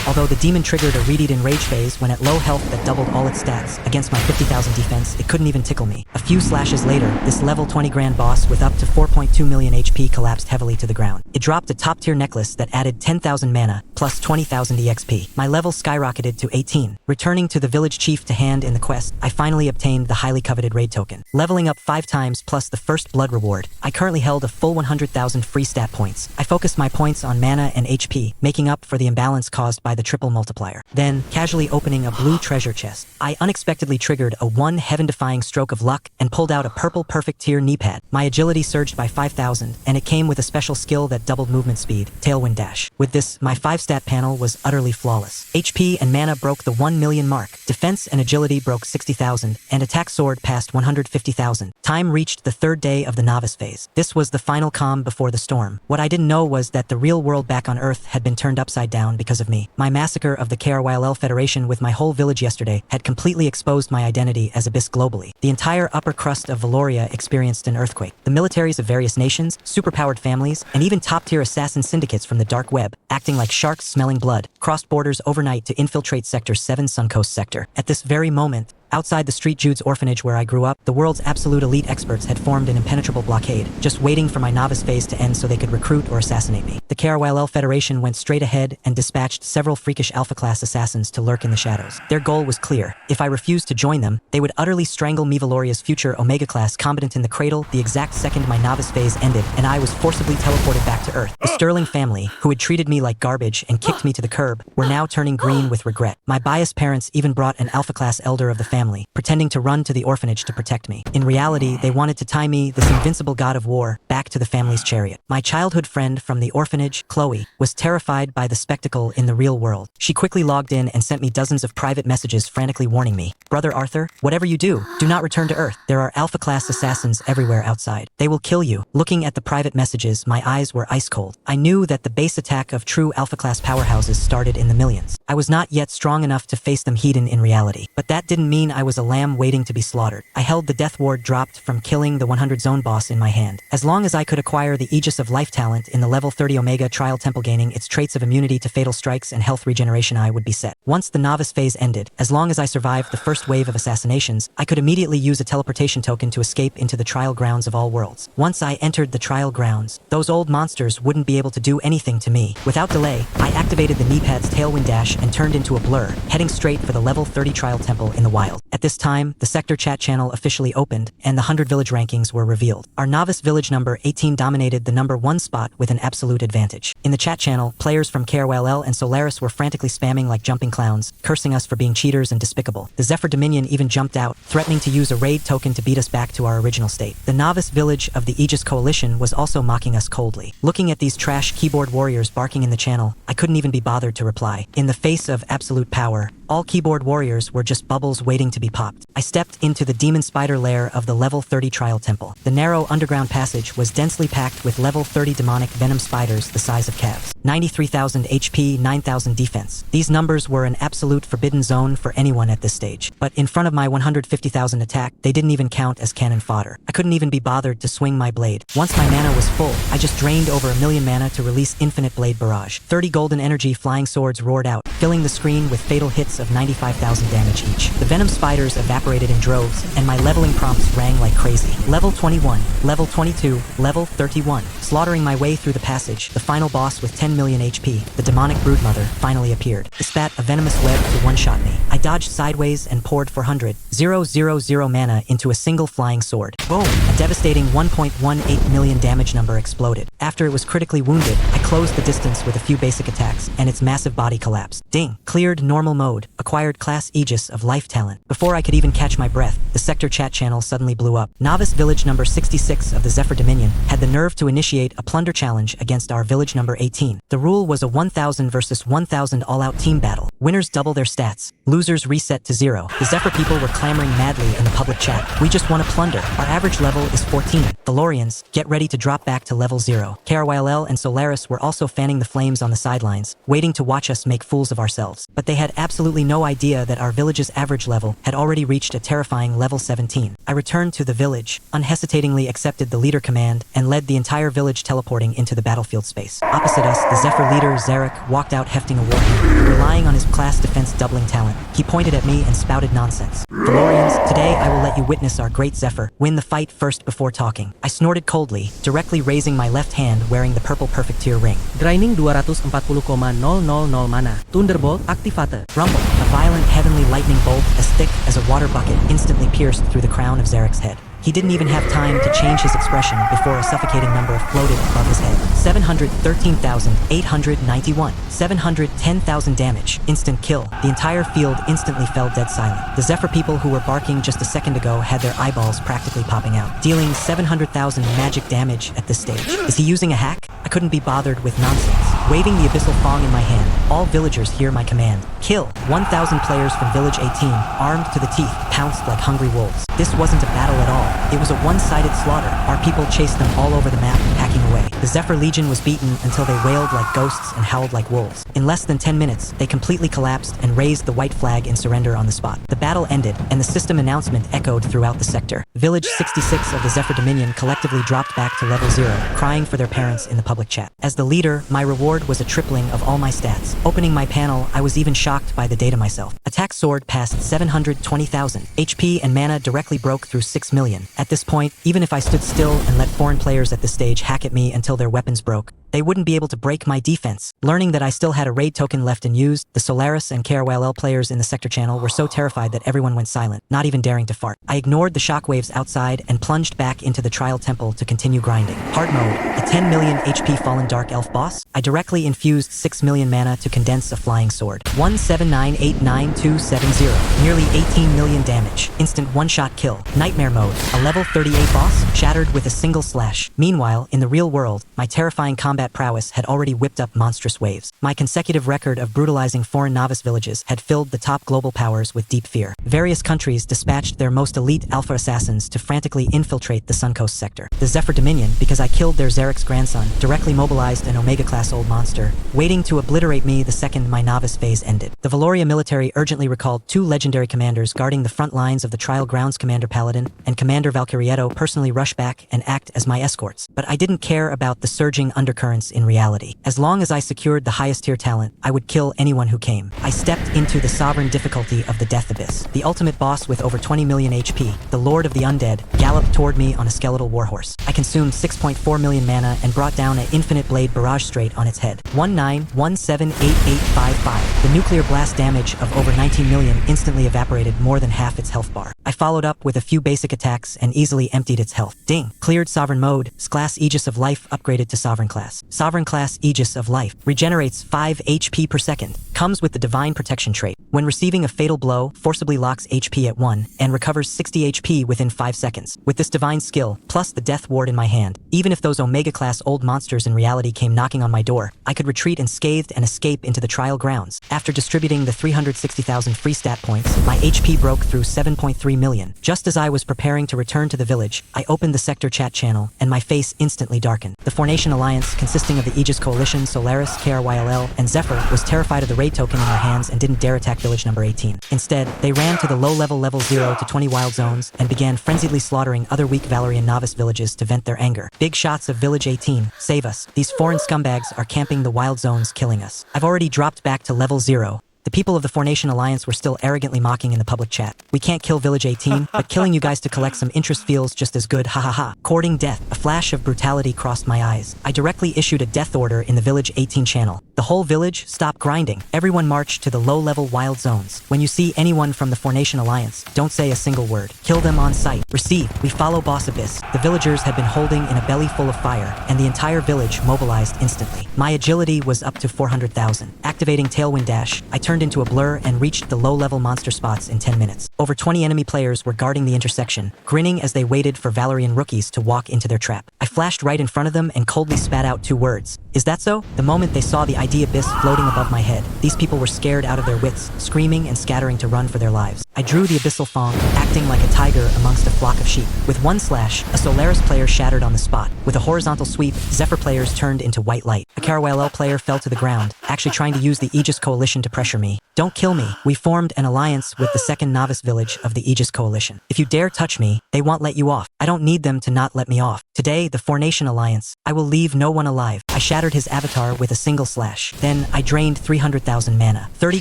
Although the demon triggered a Readied Enrage phase when at low health that doubled all its stats, against my 50,000 defense, it couldn't even tickle me. A few slashes later, this level 20 grand boss with up to 4.2 million HP collapsed heavily to the ground. It dropped a top-tier necklace that added 10,000 mana, plus 20,000 EXP. My level skyrocketed to 18. Returning to the village chief to hand in the quest, I finally obtained the highly coveted raid token. Leveling up 5 times plus the first blood reward, I currently held a full 100,000 free stat points. I focused my points on mana and HP, making up for the imbalance caused by the triple multiplier. Then, casually opening a blue treasure chest, I unexpectedly triggered a one heaven-defying stroke of luck and pulled out a purple perfect tier knee pad. My agility surged by 5,000, and it came with a special skill that doubled movement speed, Tailwind Dash. With this, my 5-stat panel was utterly flawless. HP and mana broke the 1 million mark, defense and agility broke 60,000, and attack soared past 150,000. Time reached the 3rd day of the novice phase. This was the final calm before the storm. What I didn't know was that the real world back on Earth had been turned upside down because of me. My massacre of the KRYL Federation with my whole village yesterday had completely exposed my identity as Abyss globally. The entire upper crust of Valoria experienced an earthquake. The militaries of various nations, superpowered families, and even top-tier assassin syndicates from the dark web, acting like sharks smelling blood, crossed borders overnight to infiltrate Sector 7 Suncoast Sector. At this very moment, outside the Street Jude's orphanage where I grew up, the world's absolute elite experts had formed an impenetrable blockade, just waiting for my novice phase to end so they could recruit or assassinate me. The KRYL Federation went straight ahead and dispatched several freakish alpha-class assassins to lurk in the shadows. Their goal was clear. If I refused to join them, they would utterly strangle me, Valoria's future Omega-class combatant, in the cradle the exact second my novice phase ended and I was forcibly teleported back to Earth. The Sterling family, who had treated me like garbage and kicked me to the curb, were now turning green with regret. My biased parents even brought an alpha-class elder of the family, pretending to run to the orphanage to protect me. In reality, they wanted to tie me, this invincible god of war, back to the family's chariot. My childhood friend from the orphanage, Chloe, was terrified by the spectacle in the real world. She quickly logged in and sent me dozens of private messages frantically warning me, "Brother Arthur, whatever you do not return to Earth. There are alpha-class assassins everywhere outside. They will kill you." Looking at the private messages, my eyes were ice cold. I knew that the base attack of true alpha-class powerhouses started in the millions. I was not yet strong enough to face them head in reality. But that didn't mean I was a lamb waiting to be slaughtered. I held the death ward dropped from killing the 100 zone boss in my hand. As long as I could acquire the Aegis of Life talent in the level 30 Omega Trial Temple, gaining its traits of immunity to fatal strikes and health regeneration, I would be set. Once the novice phase ended, as long as I survived the first wave of assassinations, I could immediately use a teleportation token to escape into the trial grounds of all worlds. Once I entered the trial grounds, those old monsters wouldn't be able to do anything to me. Without delay, I activated the knee pad's Tailwind Dash and turned into a blur, heading straight for the level 30 trial temple in the wild. At this time, the sector chat channel officially opened, and the 100 village rankings were revealed. Our novice village number 18 dominated the number 1 spot with an absolute advantage. In the chat channel, players from KRYL and Solaris were frantically spamming like jumping clowns, cursing us for being cheaters and despicable. The Zephyr Dominion even jumped out, threatening to use a raid token to beat us back to our original state. The novice village of the Aegis Coalition was also mocking us coldly. Looking at these trash keyboard warriors barking in the channel, I couldn't even be bothered to reply. In the face of absolute power, all keyboard warriors were just bubbles waiting to be popped. I stepped into the demon spider lair of the level 30 trial temple. The narrow underground passage was densely packed with level 30 demonic venom spiders the size of calves. 93,000 HP, 9,000 defense. These numbers were an absolute forbidden zone for anyone at this stage. But in front of my 150,000 attack, they didn't even count as cannon fodder. I couldn't even be bothered to swing my blade. Once my mana was full, I just drained over 1,000,000 mana to release infinite blade barrage. 30 golden energy flying swords roared out, filling the screen with fatal hits of 95,000 damage each. The venom spiders evaporated in droves, and my leveling prompts rang like crazy. Level 21, level 22, level 31. Slaughtering my way through the passage, the final boss with 10 million HP, the demonic broodmother, finally appeared. It spat a venomous web to one-shot me. I dodged sideways and poured 400,000 mana into a single flying sword. Boom! A devastating 1.18 million damage number exploded. After it was critically wounded, I closed the distance with a few basic attacks, and its massive body collapsed. Ding! Cleared normal mode. Acquired class Aegis of life talent. Before I could even catch my breath, the sector chat channel suddenly blew up. Novice village number 66 of the Zephyr Dominion had the nerve to initiate a plunder challenge against our village number 18. The rule was a 1,000 versus 1,000 all-out team battle. Winners double their stats. Losers reset to 0. The Zephyr people were clamoring madly in the public chat. We just want to plunder. Our average level is 14. Valorians, get ready to drop back to level 0. KRYLL and Solaris were also fanning the flames on the sidelines, waiting to watch us make fools of ourselves. But they had absolutely no idea that our village's average level had already reached a terrifying level 17. I returned to the village, unhesitatingly accepted the leader command, and led the entire village teleporting into the battlefield space. Opposite us, the Zephyr leader, Zarek, walked out hefting a warhammer. Relying on his class defense doubling talent, he pointed at me and spouted nonsense. Valorians, today I will let you witness our great Zephyr win the fight first before talking. I snorted coldly, directly raising my left hand wearing the purple perfect tier ring. Draining 240,000 mana. Thunderbolt activated. Rumble, a violent heavenly lightning bolt as thick as a water bucket instantly pierced through the crown of Zarek's head. He didn't even have time to change his expression before a suffocating number floated above his head. 713,891. 710,000 damage. Instant kill. The entire field instantly fell dead silent. The Zephyr people who were barking just a second ago had their eyeballs practically popping out, dealing 700,000 magic damage at this stage. Is he using a hack? I couldn't be bothered with nonsense. Waving the abyssal fong in my hand, all villagers hear my command. Kill. 1,000 players from Village 18, armed to the teeth, pounced like hungry wolves. This wasn't a battle at all. It was a one-sided slaughter. Our people chased them all over the map, hacking away. The Zephyr Legion was beaten until they wailed like ghosts and howled like wolves. In less than 10 minutes, they completely collapsed and raised the white flag in surrender on the spot. The battle ended, and the system announcement echoed throughout the sector. Village 66 of the Zephyr Dominion collectively dropped back to level 0, crying for their parents in the public chat. As the leader, my reward was a tripling of all my stats. Opening my panel, I was even shocked by the data myself. Attack sword passed 720,000. HP and mana directly broke through 6 million. At this point, even if I stood still and let foreign players at the stage hack at me until their weapons broke, they wouldn't be able to break my defense. Learning that I still had a raid token left unused, the Solaris and KRYLL players in the sector channel were so terrified that everyone went silent, not even daring to fart. I ignored the shockwaves outside and plunged back into the trial temple to continue grinding. Hard mode, a 10 million HP fallen dark elf boss. I directly infused 6 million mana to condense a flying sword. 17989,270, nearly 18 million damage. Instant one-shot kill. Nightmare mode, a level 38 boss, shattered with a single slash. Meanwhile, in the real world, my terrifying combat prowess had already whipped up monstrous waves. My consecutive record of brutalizing foreign novice villages had filled the top global powers with deep fear. Various countries dispatched their most elite alpha assassins to frantically infiltrate the Suncoast sector. The Zephyr Dominion, because I killed their Zarek's grandson, directly mobilized an Omega-class old monster, waiting to obliterate me the second my novice phase ended. The Valoria military urgently recalled 2 legendary commanders guarding the front lines of the Trial Grounds. Commander Paladin and Commander Valkyrietto personally rush back and act as my escorts. But I didn't care about the surging undercurrents in reality. As long as I secured the highest tier talent, I would kill anyone who came. I stepped into the sovereign difficulty of the Death Abyss. The ultimate boss with over 20 million HP, the Lord of the Undead, galloped toward me on a skeletal warhorse. I consumed 6.4 million mana and brought down an infinite blade barrage straight on its head. 19178855. The nuclear blast damage of over 19 million instantly evaporated more than half its health bar. I followed up with a few basic attacks and easily emptied its health. Ding! Cleared sovereign mode. Class Aegis of Life upgraded to sovereign class. Sovereign class Aegis of Life regenerates 5 HP per second. Comes with the divine protection trait. When receiving a fatal blow, forcibly locks HP at 1 and recovers 60 HP within 5 seconds. With this divine skill, plus the death ward in my hand, even if those Omega-class old monsters in reality came knocking on my door, I could retreat unscathed and escape into the trial grounds. After distributing the 360,000 free stat points, my HP broke through 7.3 million. Just as I was preparing to return to the village, I opened the sector chat channel, and my face instantly darkened. The Formation Alliance, consisting of the Aegis Coalition, Solaris, KRYLL, and Zephyr, was terrified of the raid token in their hands and didn't dare attack village number 18. Instead, they ran to the low-level level 0 to 20 wild zones and began frenziedly slaughtering other weak Valerian novice villages to vent their anger. Big shots of village 18, save us. These foreign scumbags are camping the wild zones, killing us. I've already dropped back to level 0. The people of the Formation Alliance were still arrogantly mocking in the public chat. We can't kill Village 18, but killing you guys to collect some interest feels just as good, hahaha. Courting death. A flash of brutality crossed my eyes. I directly issued a death order in the Village 18 channel. The whole village stopped grinding. Everyone marched to the low-level wild zones. When you see anyone from the Formation Alliance, don't say a single word. Kill them on sight. Receive. We follow Boss Abyss. The villagers had been holding in a belly full of fire, and the entire village mobilized instantly. My agility was up to 400,000. Activating Tailwind Dash, I turned into a blur and reached the low-level monster spots in 10 minutes. Over 20 enemy players were guarding the intersection, grinning as they waited for Valerian rookies to walk into their trap. I flashed right in front of them and coldly spat out 2 words. Is that so? The moment they saw the ID abyss floating above my head, these people were scared out of their wits, screaming and scattering to run for their lives. I drew the abyssal thong, acting like a tiger amongst a flock of sheep. With one slash, a Solaris player shattered on the spot. With a horizontal sweep, Zephyr players turned into white light. A KRYLL player fell to the ground, actually trying to use the Aegis Coalition to pressure me. Don't kill me. We formed an alliance with the second novice village of the Aegis Coalition. If you dare touch me, they won't let you off. I don't need them to not let me off. Today, the Formation Alliance, I will leave no one alive. I shattered his avatar with a single slash. Then, I drained 300,000 mana. 30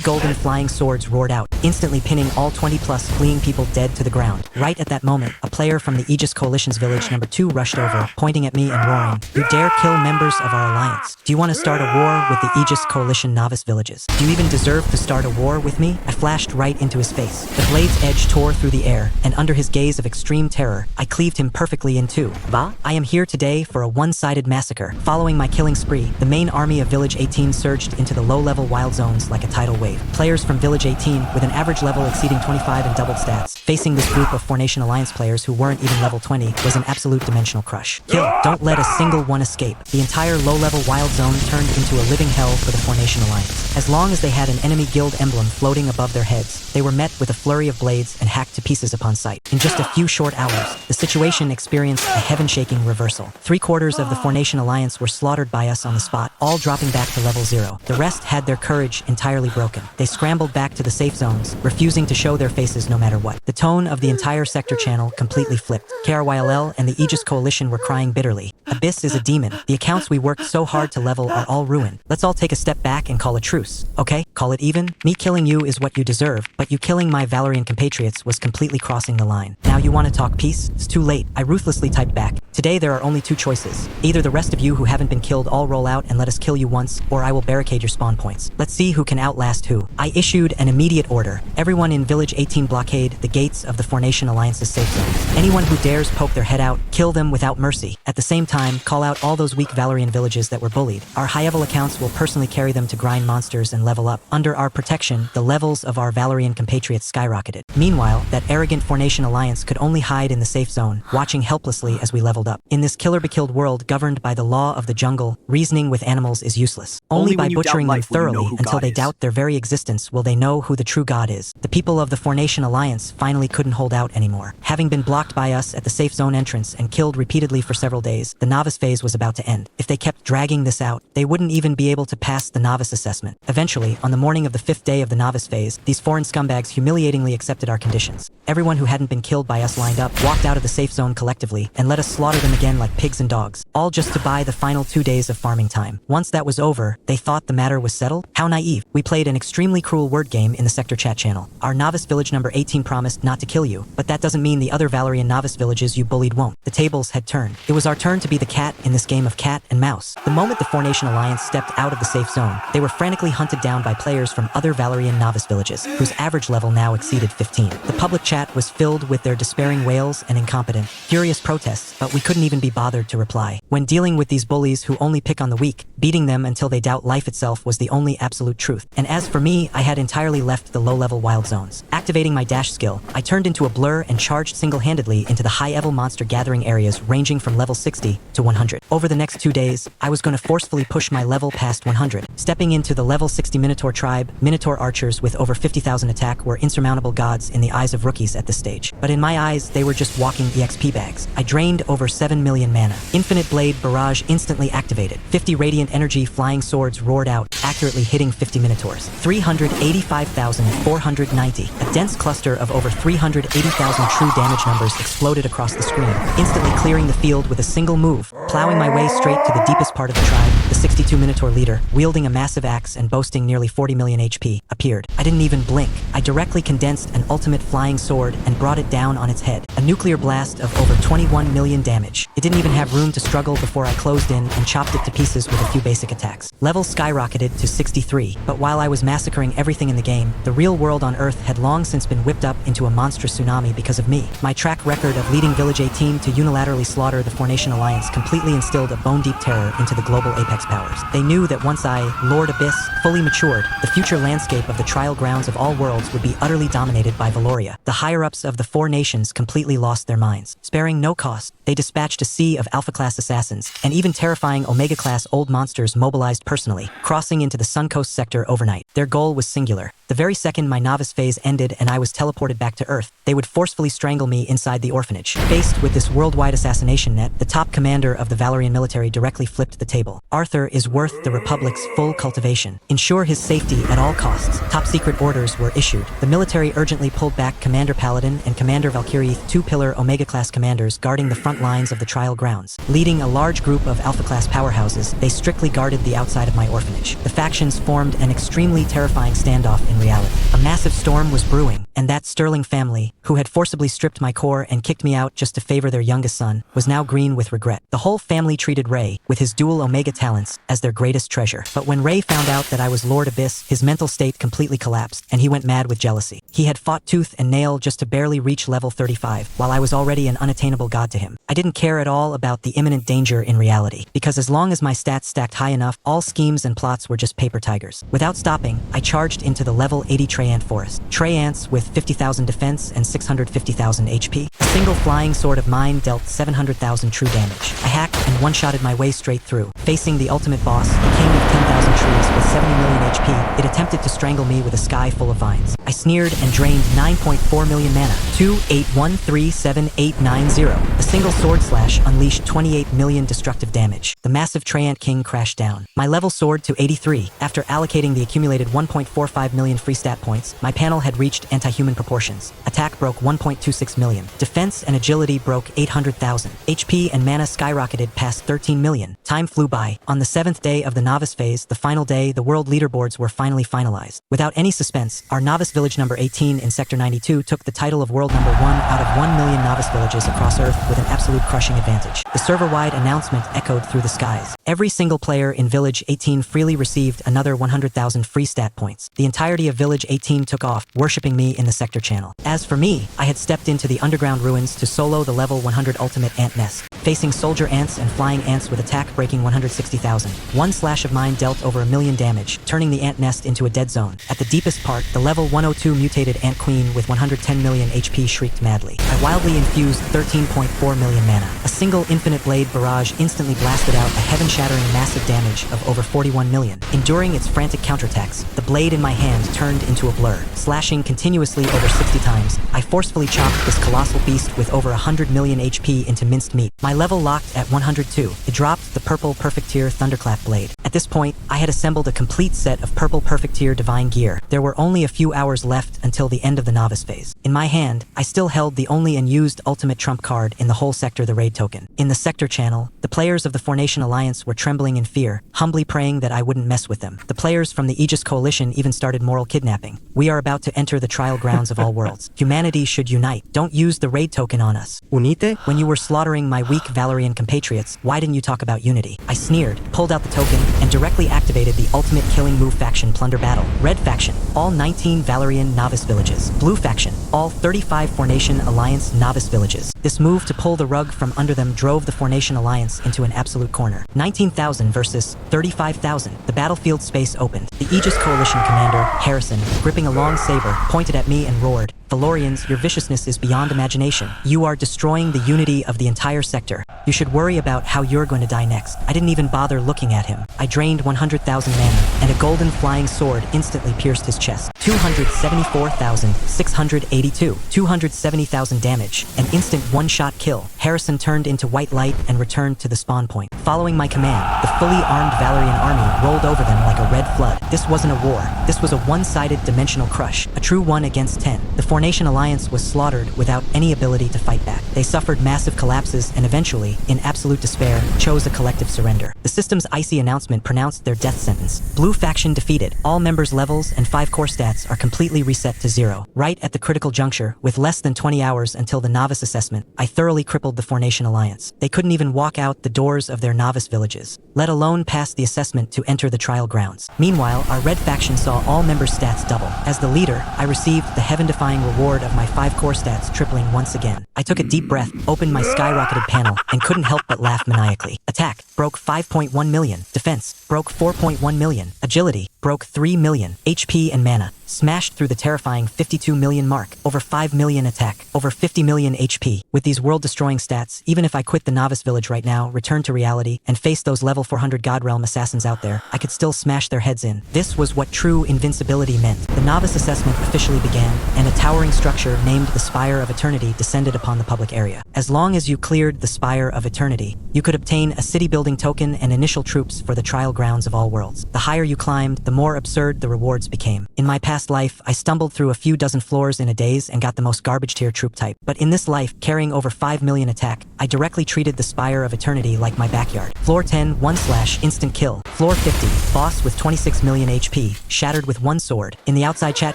golden flying swords roared out, instantly pinning all 20+ fleeing people dead to the ground. Right at that moment, a player from the Aegis Coalition's village number 2 rushed over, pointing at me and roaring, "You dare kill members of our alliance? Do you want to start a war with the Aegis Coalition novice villages? Do you even deserve to start a war with me?" I flashed right into his face. The blade's edge tore through the air, and under his gaze of extreme terror, I cleaved him perfectly in 2. Va? I am here today for a one-sided massacre. Following my killing spree, the main army of Village 18 surged into the low-level wild zones like a tidal wave. Players from Village 18, with an average level exceeding 25 and doubled stats, facing this group of Formation Alliance players who weren't even level 20, was an absolute dimensional crush. Kill. Don't let a single one escape. The entire low-level wild zone turned into a living hell for the Formation Alliance. As long as they had an enemy guild emblem floating above their heads, they were met with a flurry of blades and hacked to pieces upon sight. In just a few short hours, the situation experienced a heaven-shaking reversal. 3/4 of the Formation Alliance were slaughtered by us on the spot, all dropping back to level 0. The rest had their courage entirely broken. They scrambled back to the safe zones, refusing to show their faces no matter what. The tone of the entire sector channel completely flipped. KRYLL and the Aegis Coalition were crying bitterly. Abyss is a demon. The accounts we worked so hard to level are all ruined. Let's all take a step back and call a truce, okay? Call it even? Me killing you is what you deserve, but you killing my Valerian compatriots was completely crossing the line. Now you want to talk peace? It's too late. I ruthlessly typed back. Today there are only 2 choices. Either the rest of you who haven't been killed all roll out and let us kill you once, or I will barricade your spawn points. Let's see who can outlast who. I issued an immediate order. Everyone in Village 18 blockade the gates of the Formation Alliance's safe zone. Anyone who dares poke their head out, kill them without mercy. At the same time, call out all those weak Valerian villages that were bullied. Our high-level accounts will personally carry them to grind monsters and level up. Under our protection, the levels of our Valerian compatriots skyrocketed. Meanwhile, that arrogant Formation Alliance could only hide in the safe zone, watching helplessly as we leveled up. In this killer-be-killed world governed by the law of the jungle, reasoning with animals is useless. Only by butchering them thoroughly until they doubt their very existence will they know who the true god is. The people of the Formation Alliance finally couldn't hold out anymore. Having been blocked by us at the safe zone entrance and killed repeatedly for several days, the novice phase was about to end. If they kept dragging this out, they wouldn't even be able to pass the novice assessment. Eventually, on the morning of the 5th day of the novice phase, these foreign scumbags humiliatingly accepted our conditions. Everyone who hadn't been killed by us lined up, walked out of the safe zone collectively, and let us slaughter them again like pigs and dogs, all just to buy the final 2 days of farming time. Once that was over, they thought the matter was settled? How naive. We played an extremely cruel word game in the sector chat channel. Our novice village number 18 promised not to kill you, but that doesn't mean the other Valerian novice villages you bullied won't. The tables had turned. It was our turn to be the cat in this game of cat and mouse. The moment the Formation Alliance stepped out of the safe zone, they were frantically hunted down by players from other Valerian novice villages, whose average level now exceeded 15. The public chat was filled with their despairing wails and incompetent, furious protests, but we couldn't even be bothered to reply. When dealing with these bullies who only pick on the weak, beating them until they doubt life itself was the only absolute truth. And as for me, I had entirely left the low-level wild zones. Activating my dash skill, I turned into a blur and charged single-handedly into the high-level monster gathering areas ranging from level 60 to 100. Over the next 2 days, I was going to forcefully push my level past 100. Stepping into the level 60 Minotaur tribe, Minotaur archers with over 50,000 attack were insurmountable gods in the eyes of rookies at this stage. But in my eyes, they were just walking EXP bags. I drained over 7 million mana. Infinite Blade Barrage instantly activated. 50 Radiant Energy flying swords roared out, accurately hitting 50 Minotaurs. 385,490. A dense cluster of over 380,000 true damage numbers exploded across the screen, instantly clearing the field with a single move. Plowing my way straight to the deepest part of the tribe, the 62 Minotaur leader, wielding a massive axe and boasting nearly 40 million HP, appeared. I didn't even blink. I directly condensed an ultimate flying sword and brought it down on its head. A nuclear blast of over 21 million damage. It didn't even have room to struggle before I closed in and chopped it to pieces with a few basic attacks. Levels skyrocketed to 63, but while I was massacring everything in the game, the real world on Earth had long since been whipped up into a monstrous tsunami because of me. My track record of leading Village 18 to unilaterally slaughter the Four-Nation Alliance completely instilled a bone-deep terror into the global apex powers. They knew that once I, Lord Abyss, fully matured, the future landscape of the trial grounds of all worlds would be utterly dominated by Valoria. The higher-ups of the Four Nations completely lost their minds. Sparing no cost, they dispatched a sea of Alpha-class assassins, and even terrifying Omega-class old monsters mobilized personally, crossing into the Suncoast sector overnight. Their goal was singular. The very second my novice phase ended and I was teleported back to Earth, they would forcefully strangle me inside the orphanage. Faced with this worldwide assassination net, the top commander of the Valerian military directly flipped the table. Arthur is worth the Republic's full cultivation. Ensure his safety at all costs. Top secret orders were issued. The military urgently pulled back Commander Paladin and Commander Valkyrie, two-pillar Omega-class commanders guarding the front lines of the trial grounds. Leading a large group of Alpha-class powerhouses, they strictly guarded the outside of my orphanage. The factions formed an extremely terrifying standoff in reality. A massive storm was brewing, and that sterling family, who had forcibly stripped my core and kicked me out just to favor their youngest son, was now green with regret. The whole family treated Ray, with his dual Omega talents, as their greatest treasure. But when Ray found out that I was Lord Abyss, his mental state completely collapsed, and he went mad with jealousy. He had fought tooth and nail just to barely reach level 35, while I was already an unattainable god to him. I didn't care at all about the imminent danger in reality, because as long as my stats stacked high enough, all schemes and plots were just paper tigers. Without stopping, I charged into the level 80 Trey Ant Forest. Trey Ants with 50,000 defense and 650,000 HP. A single flying sword of mine dealt 700,000 true damage. I hacked and one-shotted my way straight through. Facing the ultimate boss, the king of 10,000 trees with 70 million HP, it attempted to strangle me with a sky full of vines. I sneered and drained 9.4 million mana. 281378990. A single sword slash unleashed 28 million destructive damage. The massive Trey Ant King crashed down. My level soared to 83. After allocating the accumulated 1.45 million free stat points, my panel had reached anti-human proportions. Attack broke 1.26 million. Defense and agility broke 800,000. HP and mana skyrocketed past 13 million. Time flew by. On the 7th day of the novice phase, the final day, the world leaderboards were finally finalized. Without any suspense, our novice village number 18 in Sector 92 took the title of world number 1 out of 1 million novice villages across Earth with an absolute crushing advantage. The server-wide announcement echoed through the skies. Every single player in Village 18 freely received another 100,000 free stat points. The entirety of Village 18 took off, worshipping me in the sector channel. As for me, I had stepped into the underground ruins to solo the level 100 ultimate ant nest, facing soldier ants and flying ants with attack breaking 160,000. One slash of mine dealt over 1 million damage, turning the ant nest into a dead zone. At the deepest part, the level 102 mutated ant queen with 110 million HP shrieked madly. I wildly infused 13.4 million mana. A single infinite blade barrage instantly blasted out a heaven-shattering massive damage of over 41 million. Enduring its frantic counterattacks, the blade in my hand turned into a blur. Slashing continuously over 60 times, I forcefully chopped this colossal beast with over 100 million HP into minced meat. My level locked at 102. It dropped the purple perfect tier thunderclap blade. At this point, I had assembled a complete set of purple perfect tier divine gear. There were only a few hours left until the end of the novice phase. In my hand, I still held the only unused ultimate trump card in the whole sector, the raid token. In the sector channel, the players of the Four-Nation Alliance were trembling in fear, humbly praying that I wouldn't mess with them. The players from the Aegis Coalition even started moral kidnapping. We are about to enter the trial grounds of all worlds. Humanity should unite. Don't use the raid token on us. Unite? When you were slaughtering my weak Valerian compatriots, why didn't you talk about unity? I sneered, pulled out the token, and directly activated the ultimate killing move faction plunder battle. Red faction, all 19 Valerian novice villages. Blue faction, all 35 Formation Alliance novice villages. This move to pull the rug from under them drove the Formation Alliance into an absolute corner. 19,000 versus 35,000. The battlefield space opened. The Aegis Coalition commander, Harrison, gripping a long saber, pointed at me and roared, "Valorians, your viciousness is beyond imagination. You are destroying the unity of the entire sector. You should worry about how you're going to die next." I didn't even bother looking at him. I drained 100,000 mana, and a golden flying sword instantly pierced his chest. 274,682. 270,000 damage. An instant one-shot kill. Harrison turned into white light and returned to the spawn point. Following my command, the fully armed Valerian army rolled over them like a red flood. This wasn't a war. This was a one-sided dimensional crush. A true 1 against 10. The Formation Alliance was slaughtered without any ability to fight back. They suffered massive collapses and eventually, in absolute despair, chose a collective surrender. The system's icy announcement pronounced their death sentence. Blue faction defeated. All members' levels and 5 core stats are completely reset to 0. Right at the critical juncture, with less than 20 hours until the novice assessment, I thoroughly crippled the Formation Alliance. They couldn't even walk out the doors of their novice villages, let alone pass the assessment to enter the trial grounds. Meanwhile, our red faction saw all members' stats double. As the leader, I received the heaven-defying reward of my 5 core stats tripling once again. I took a deep breath, opened my skyrocketed panel, and couldn't help but laugh maniacally. Attack broke 5.1 million. Defense broke 4.1 million. Agility broke 3 million. HP and mana smashed through the terrifying 52 million mark. Over 5 million attack, over 50 million HP. With these world-destroying stats, even if I quit the novice village right now, return to reality, and face those level 400 God Realm assassins out there, I could still smash their heads in. This was what true invincibility meant. The novice assessment officially began, and a towering structure named the Spire of Eternity descended upon the public area. As long as you cleared the Spire of Eternity, you could obtain a city-building token and initial troops for the trial grounds of all worlds. The higher you climbed, the more absurd the rewards became. In my past life, I stumbled through a few dozen floors in a daze and got the most garbage tier troop type. But in this life, carrying over 5 million attack, I directly treated the Spire of Eternity like my backyard. Floor 10, 1/ instant kill. Floor 50, boss with 26 million HP, shattered with 1 sword. In the outside chat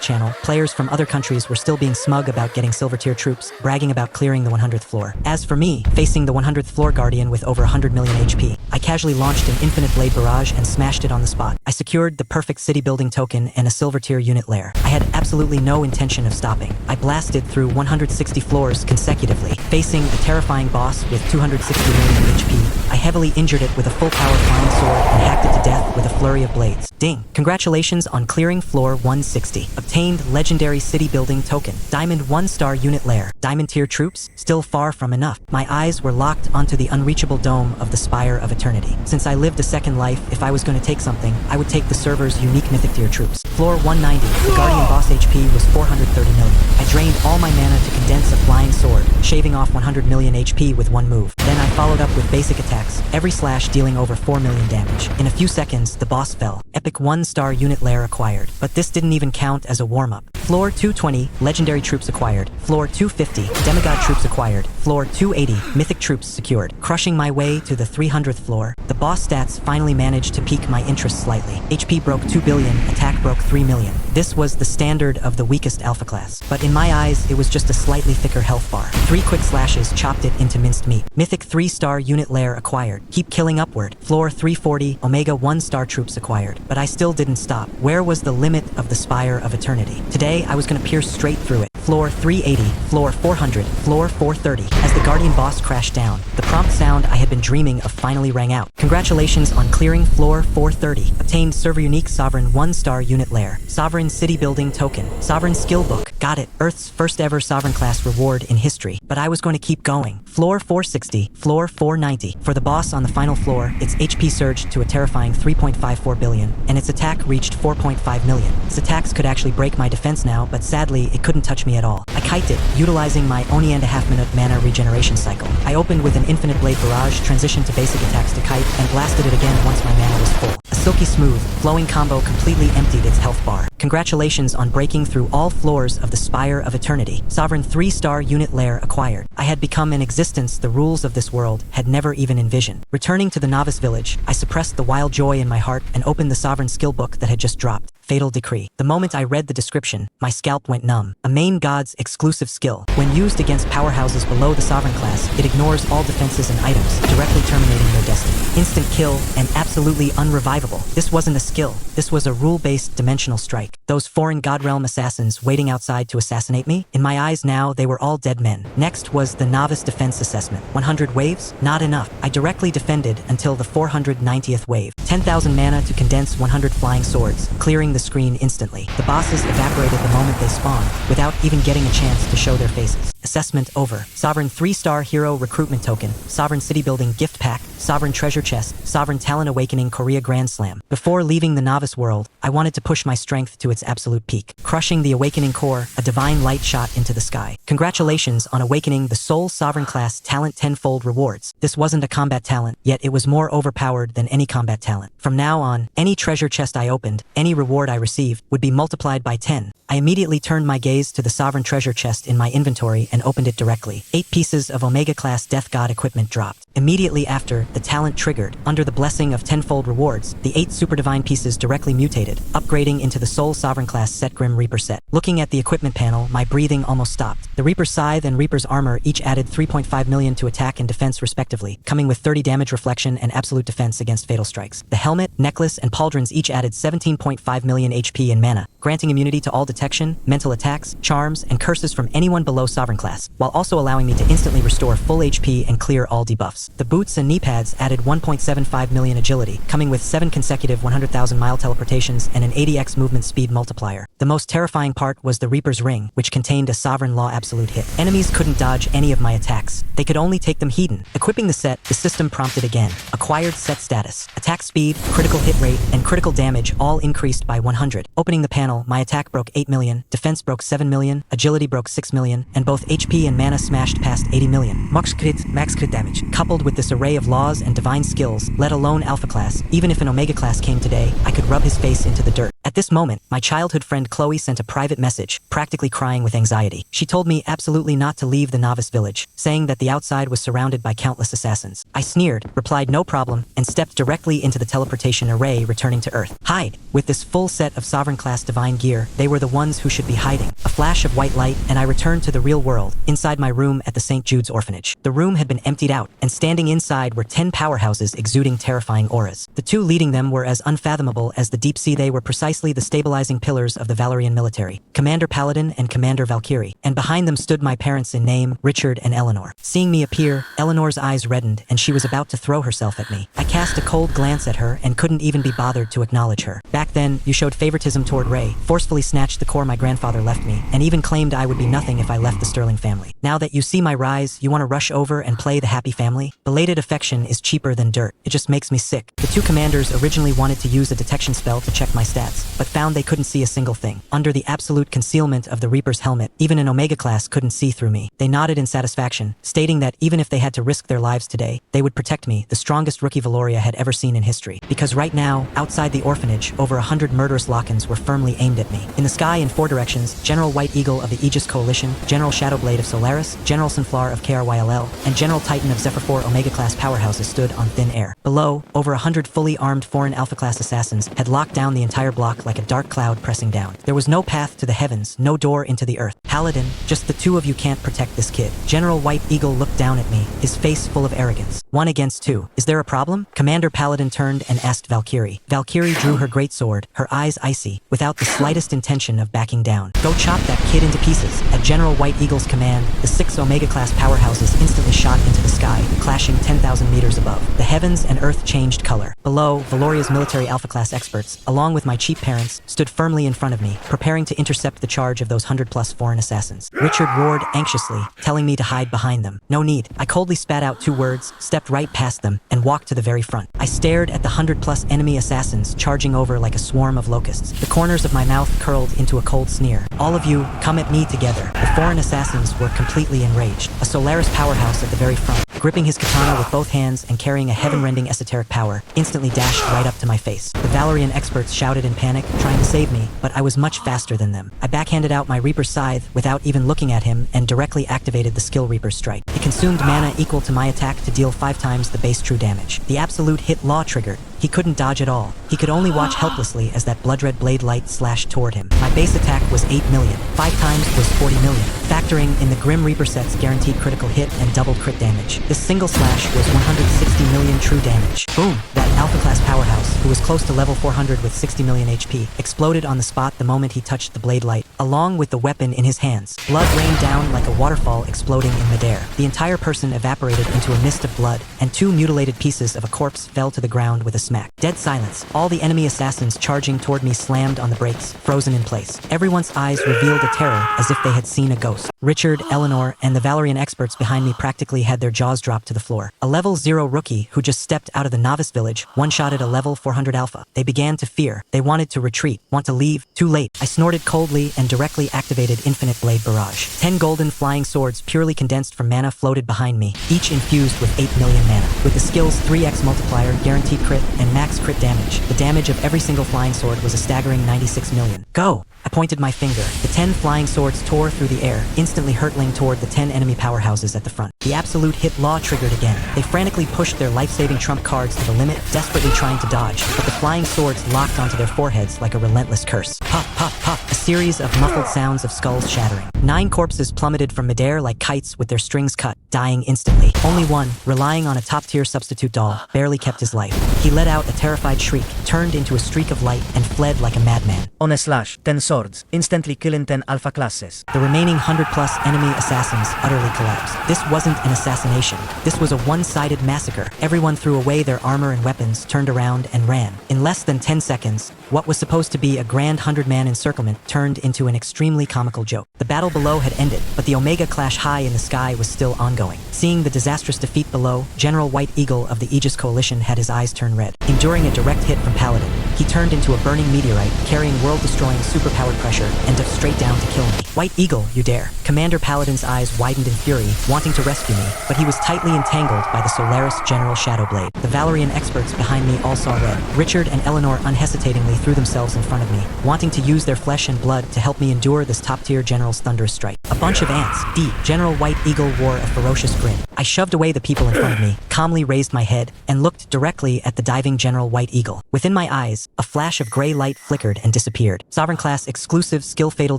channel, players from other countries were still being smug about getting silver tier troops, bragging about clearing the 100th floor. As for me, facing the 100th floor guardian with over 100 million HP, I casually launched an infinite blade barrage and smashed it on the spot. I secured the perfect city building token and a silver tier unit lair. I had absolutely no intention of stopping. I blasted through 160 floors consecutively, facing the terrifying boss with 260 million HP. I heavily injured it with a full power flying sword and hacked it to death with a flurry of blades. Ding! Congratulations on clearing floor 160. Obtained legendary city building token. Diamond 1-star unit lair. Diamond tier troops? Still far from enough. My eyes were locked onto the unreachable dome of the Spire of Eternity. Since I lived a second life, if I was going to take something, I would take the server's unique mythic tier troops. Floor 190. The Guardian boss HP was 430 million. I drained all my mana to condense a flying sword, shaving off 100 million HP with 1 move. Then I followed up with basic attacks, every slash dealing over 4 million damage. In a few seconds, the boss fell. Epic 1-star unit lair acquired. But this didn't even count as a warm-up. Floor 220, legendary troops acquired. Floor 250, demigod troops acquired. Floor 280, mythic troops secured. Crushing my way to the 300th floor, the boss stats finally managed to pique my interest slightly. HP broke 2 billion, attack broke 3 million. This was the standard of the weakest alpha class. But in my eyes, it was just a slightly thicker health bar. 3 quick slashes chopped it into minced meat. Mythic 3-star unit lair acquired. Keep killing upward. Floor 340, Omega 1-star troops acquired. But I still didn't stop. Where was the limit of the Spire of Eternity? Today, I was gonna pierce straight through it. Floor 380, floor 400, floor 430. As the Guardian boss crashed down, the prompt sound I had been dreaming of finally rang out. Congratulations on clearing floor 430. Obtained server unique Sovereign 1-star unit lair. Sovereign city building token. Sovereign skill book. Got it. Earth's first ever Sovereign class reward in history. But I was going to keep going. Floor 460, floor 490. For the boss on the final floor, its HP surged to a terrifying 3.54 billion, and its attack reached 4.5 million. Its attacks could actually break my defense now, but sadly, it couldn't touch me at all. I kited it, utilizing my only and a half minute mana regeneration cycle. I opened with an infinite blade barrage, transitioned to basic attacks to kite, and blasted it again once my mana was full. A silky smooth, flowing combo completely emptied its health bar. Congratulations on breaking through all floors of the Spire of Eternity. Sovereign 3-star unit lair acquired. I had become an existence the rules of this world had never even envisioned. Returning to the novice village, I suppressed the wild joy in my heart and opened the Sovereign skill book that had just dropped. Fatal Decree. The moment I read the description, my scalp went numb. A main god's exclusive skill. When used against powerhouses below the sovereign class, it ignores all defenses and items, directly terminating their destiny. Instant kill and absolutely unrevivable. This wasn't a skill. This was a rule-based dimensional strike. Those foreign god realm assassins waiting outside to assassinate me? In my eyes now, they were all dead men. Next was the novice defense assessment. 100 waves? Not enough. I directly defended until the 490th wave. 10,000 mana to condense 100 flying swords, clearing the screen instantly. The bosses evaporated the moment they spawned, without even getting a chance to show their faces. Assessment over. Sovereign 3-star hero recruitment token, Sovereign city building gift pack, Sovereign treasure chest, Sovereign talent awakening Korea Grand Slam. Before leaving the novice world, I wanted to push my strength to its absolute peak. Crushing the awakening core, a divine light shot into the sky. Congratulations on awakening the Soul Sovereign class talent 10-fold rewards. This wasn't a combat talent, yet it was more overpowered than any combat talent. From now on, any treasure chest I opened, any reward I received, would be multiplied by 10. I immediately turned my gaze to the Sovereign treasure chest in my inventory and opened it directly. 8 pieces of Omega-class Death God equipment dropped. Immediately after, the talent triggered. Under the blessing of 10-fold rewards, the 8 super divine pieces directly mutated, upgrading into the Soul Sovereign class Set Grim Reaper set. Looking at the equipment panel, my breathing almost stopped. The Reaper's Scythe and Reaper's Armor each added 3.5 million to attack and defense respectively, coming with 30 damage reflection and absolute defense against fatal strikes. The helmet, necklace, and pauldrons each added 17.5 million HP and mana, granting immunity to all detection, mental attacks, charms, and curses from anyone below Sovereign class, while also allowing me to instantly restore full HP and clear all debuffs. The boots and knee pads added 1.75 million agility, coming with 7 consecutive 100,000 mile teleportations and an 80x movement speed multiplier. The most terrifying part was the Reaper's Ring, which contained a Sovereign Law absolute hit. Enemies couldn't dodge any of my attacks. They could only take them hidden. Equipping the set, the system prompted again. Acquired set status. Attack speed, critical hit rate, and critical damage all increased by 100. Opening the panel, my attack broke 8 million, defense broke 7 million, agility broke 6 million, and both HP and mana smashed past 80 million. Max crit damage. Coupled with this array of laws and divine skills, let alone alpha class, even if an omega class came today, I could rub his face into the dirt. At this moment, my childhood friend Chloe sent a private message, practically crying with anxiety. She told me absolutely not to leave the novice village, saying that the outside was surrounded by countless assassins. I sneered, replied no problem, and stepped directly into the teleportation array, returning to Earth. Hide! With this full set of Sovereign class divine gear, they were the ones who should be hiding. A flash of white light, and I returned to the real world, inside my room at the St. Jude's orphanage. The room had been emptied out, and standing inside were 10 powerhouses exuding terrifying auras. The 2 leading them were as unfathomable as the deep sea. They were precisely the stabilizing pillars of the Valerian military, Commander Paladin and Commander Valkyrie, and behind them stood my parents in name, Richard and Eleanor. Seeing me appear, Eleanor's eyes reddened and she was about to throw herself at me. I cast a cold glance at her and couldn't even be bothered to acknowledge her. Back then, you showed favoritism toward Ray, forcefully snatched the core my grandfather left me, and even claimed I would be nothing if I left the Sterling family. Now that you see my rise, you want to rush over and play the happy family? Belated affection is cheaper than dirt. It just makes me sick. The 2 commanders originally wanted to use a detection spell to check my stats, but found they couldn't see a single thing. Under the absolute concealment of the Reaper's helmet, even an Omega class couldn't see through me. They nodded in satisfaction, stating that even if they had to risk their lives today, they would protect me, the strongest rookie Valoria had ever seen in history. Because right now, outside the orphanage, over 100 murderous lock-ins were firmly aimed at me. In the sky in 4 directions, General White Eagle of the Aegis Coalition, General Shadowblade of Solaris, General Sunflower of KRYLL, and General Titan of Zephyr 4 Omega-class powerhouses stood on thin air. Below, over 100 fully armed foreign Alpha-class assassins had locked down the entire block like a dark cloud pressing down. There was no path to the heavens, no door into the earth. Paladin, just the 2 of you can't protect this kid. General White Eagle looked down at me, his face full of arrogance. 1 against 2. Is there a problem? Commander Paladin turned and asked Valkyrie. Valkyrie drew her greatsword, her eyes icy, without the slightest intention of backing down. Go chop that kid into pieces. At General White Eagle's command, the 6 Omega-class powerhouses instantly shot into the sky, clashing 10,000 meters above. The heavens and earth changed color. Below, Valoria's military Alpha-class experts, along with my cheap parents, stood firmly in front of me, preparing to intercept the charge of those 100-plus foreign assassins. Richard roared anxiously, telling me to hide behind them. No need. I coldly spat out 2 words, stepped right past them, and walked to the very front. I stared at the 100-plus enemy assassins charging over like a swarm of locusts. The corners of my mouth curled into a cold sneer. All of you, come at me together. The foreign assassins were completely enraged. A Solaris powerhouse at the very front, gripping his katana with both hands and carrying a heaven-rending esoteric power, instantly dashed right up to my face. The Valerian experts shouted in panic, trying to save me, but I was much faster than them. I backhanded out my Reaper's Scythe without even looking at him and directly activated the skill Reaper's Strike. It consumed mana equal to my attack to deal 5 times the base true damage. The absolute hit law triggered. He couldn't dodge at all. He could only watch helplessly as that blood-red blade light slashed toward him. My base attack was 8 million. 5 times was 40 million. Factoring in the Grim Reaper set's guaranteed critical hit and doubled crit damage, this single slash was 160 million true damage. Boom! That Alpha class powerhouse, who was close to level 400 with 60 million HP, exploded on the spot the moment he touched the blade light, along with the weapon in his hands. Blood rained down like a waterfall exploding in midair. The entire person evaporated into a mist of blood, and 2 mutilated pieces of a corpse fell to the ground with a smack. Dead silence. All the enemy assassins charging toward me slammed on the brakes, frozen in place. Everyone's eyes revealed a terror as if they had seen a ghost. Richard, Eleanor, and the Valerian experts behind me practically had their jaws dropped to the floor. A level 0 rookie who just stepped out of the novice village one-shotted a level 400 alpha. They began to fear. They wanted to retreat, want to leave. Too late. I snorted coldly and directly activated Infinite Blade Barrage. 10 golden flying swords purely condensed from mana floated behind me, each infused with 8 million mana. With the skill's 3x multiplier, guaranteed crit, and max crit damage, the damage of every single flying sword was a staggering 96 million. Go! I pointed my finger. The 10 flying swords tore through the air, instantly hurtling toward the 10 enemy powerhouses at the front. The absolute hit law triggered again. They frantically pushed their life-saving trump cards to the limit, desperately trying to dodge, but the flying swords locked onto their foreheads like a relentless curse. Pop, pop, pop, a series of muffled sounds of skulls shattering. 9 corpses plummeted from midair like kites with their strings cut, dying instantly. Only one, relying on a top-tier substitute doll, barely kept his life. He let out a terrified shriek, turned into a streak of light, and fled like a madman. On a slash, 10 swords, instantly killing 10 alpha classes. The remaining 100-plus enemy assassins utterly collapsed. This wasn't an assassination. This was a one-sided massacre. Everyone threw away their armor and weapons, turned around, and ran. In less than 10 seconds, what was supposed to be a grand 100-man encirclement turned into an extremely comical joke. The battle below had ended, but the Omega clash high in the sky was still ongoing. Seeing the disastrous defeat below, General White Eagle of the Aegis Coalition had his eyes turn red. Enduring a direct hit from Paladin, he turned into a burning meteorite, carrying world-destroying superpowered pressure, and dove straight down to kill me. White Eagle, you dare. Commander Paladin's eyes widened in fury, wanting to rescue me, but he was tightly entangled by the Solaris General Shadowblade. The Valerian experts behind me all saw red. Richard and Eleanor unhesitatingly threw themselves in front of me, wanting to use their flesh and blood to help me endure this top-tier general's thunderous strike. A bunch of ants, deep. General White Eagle wore a ferocious grin. I shoved away the people in front of me, calmly raised my head, and looked directly at the diving General White Eagle. Within my eyes, a flash of gray light flickered and disappeared. Sovereign class exclusive skill fatal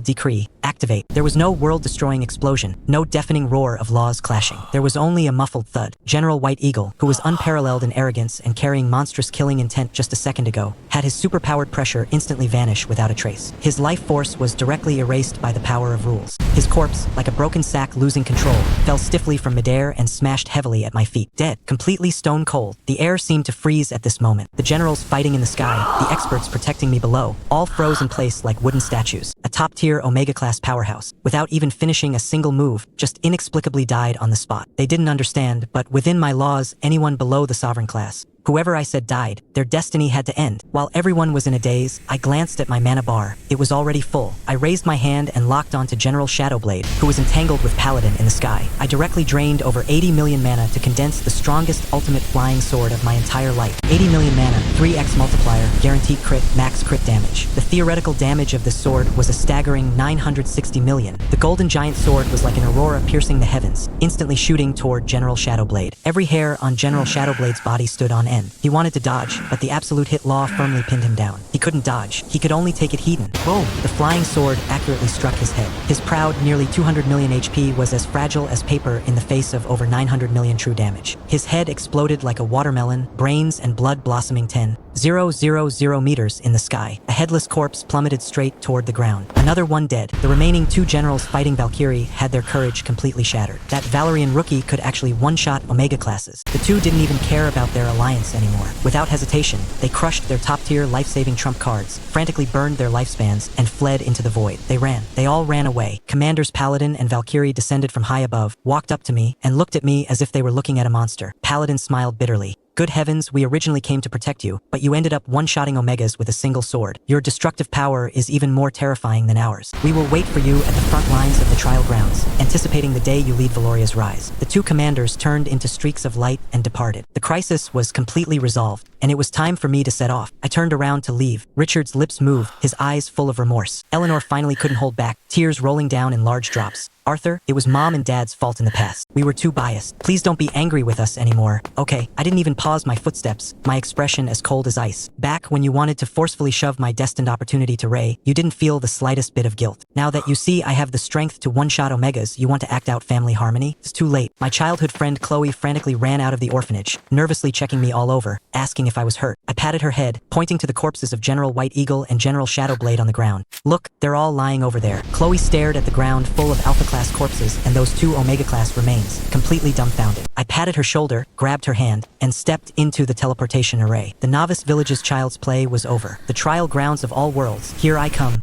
decree. Activate. There was no world-destroying explosion, no deafening roar of laws clashing. There was only a muffled thud. General White Eagle, who was unparalleled in arrogance and carrying monstrous killing intent just a second ago, had his superpowered pressure instantly vanish without a trace. His life force was directly erased by the power of rules. His corpse, like a broken sack losing control, fell stiffly from midair and smashed heavily at my feet. Dead, completely stone cold. The air seemed to freeze at this moment. The generals fighting in the sky, the experts protecting me below, all froze in place like wooden statues. A top-tier Omega-class powerhouse, without even finishing a single move, just inexplicably died on the spot. They didn't understand, but within my laws, anyone below the sovereign class, whoever I said died, their destiny had to end. While everyone was in a daze, I glanced at my mana bar. It was already full. I raised my hand and locked onto General Shadowblade, who was entangled with Paladin in the sky. I directly drained over 80 million mana to condense the strongest ultimate flying sword of my entire life. 80 million mana, 3x multiplier, guaranteed crit, max crit damage. The theoretical damage of this sword was a staggering 960 million. The golden giant sword was like an aurora piercing the heavens, instantly shooting toward General Shadowblade. Every hair on General Shadowblade's body stood on end. He wanted to dodge, but the absolute hit law firmly pinned him down. He couldn't dodge. He could only take it hidden. Boom! The flying sword accurately struck his head. His proud, nearly 200 million HP was as fragile as paper in the face of over 900 million true damage. His head exploded like a watermelon, brains and blood blossoming 10,000 meters in the sky. A headless corpse plummeted straight toward the ground. Another one dead. The remaining 2 generals fighting Valkyrie had their courage completely shattered. That Valerian rookie could actually one-shot Omega classes. The 2 didn't even care about their alliance anymore. Without hesitation, they crushed their top-tier life-saving trump cards, frantically burned their lifespans, and fled into the void. They ran. They all ran away. Commanders Paladin and Valkyrie descended from high above, walked up to me, and looked at me as if they were looking at a monster. Paladin smiled bitterly. Good heavens, we originally came to protect you, but you ended up one-shotting Omegas with a single sword. Your destructive power is even more terrifying than ours. We will wait for you at the front lines of the trial grounds, anticipating the day you lead Valoria's rise. The 2 commanders turned into streaks of light and departed. The crisis was completely resolved. and it was time for me to set off. I turned around to leave. Richard's lips moved, his eyes full of remorse. Eleanor finally couldn't hold back, tears rolling down in large drops. Arthur, it was Mom and Dad's fault in the past. We were too biased. Please don't be angry with us anymore. Okay, I didn't even pause my footsteps, my expression as cold as ice. Back when you wanted to forcefully shove my destined opportunity to Ray, you didn't feel the slightest bit of guilt. Now that you see I have the strength to one-shot Omegas, you want to act out family harmony? It's too late. My childhood friend Chloe frantically ran out of the orphanage, nervously checking me all over, asking if I was hurt. I patted her head, pointing to the corpses of General White Eagle and General Shadowblade on the ground. Look, they're all lying over there. Chloe stared at the ground full of Alpha-class corpses and those 2 Omega-class remains, completely dumbfounded. I patted her shoulder, grabbed her hand, and stepped into the teleportation array. The novice village's child's play was over. The trial grounds of all worlds. Here I come,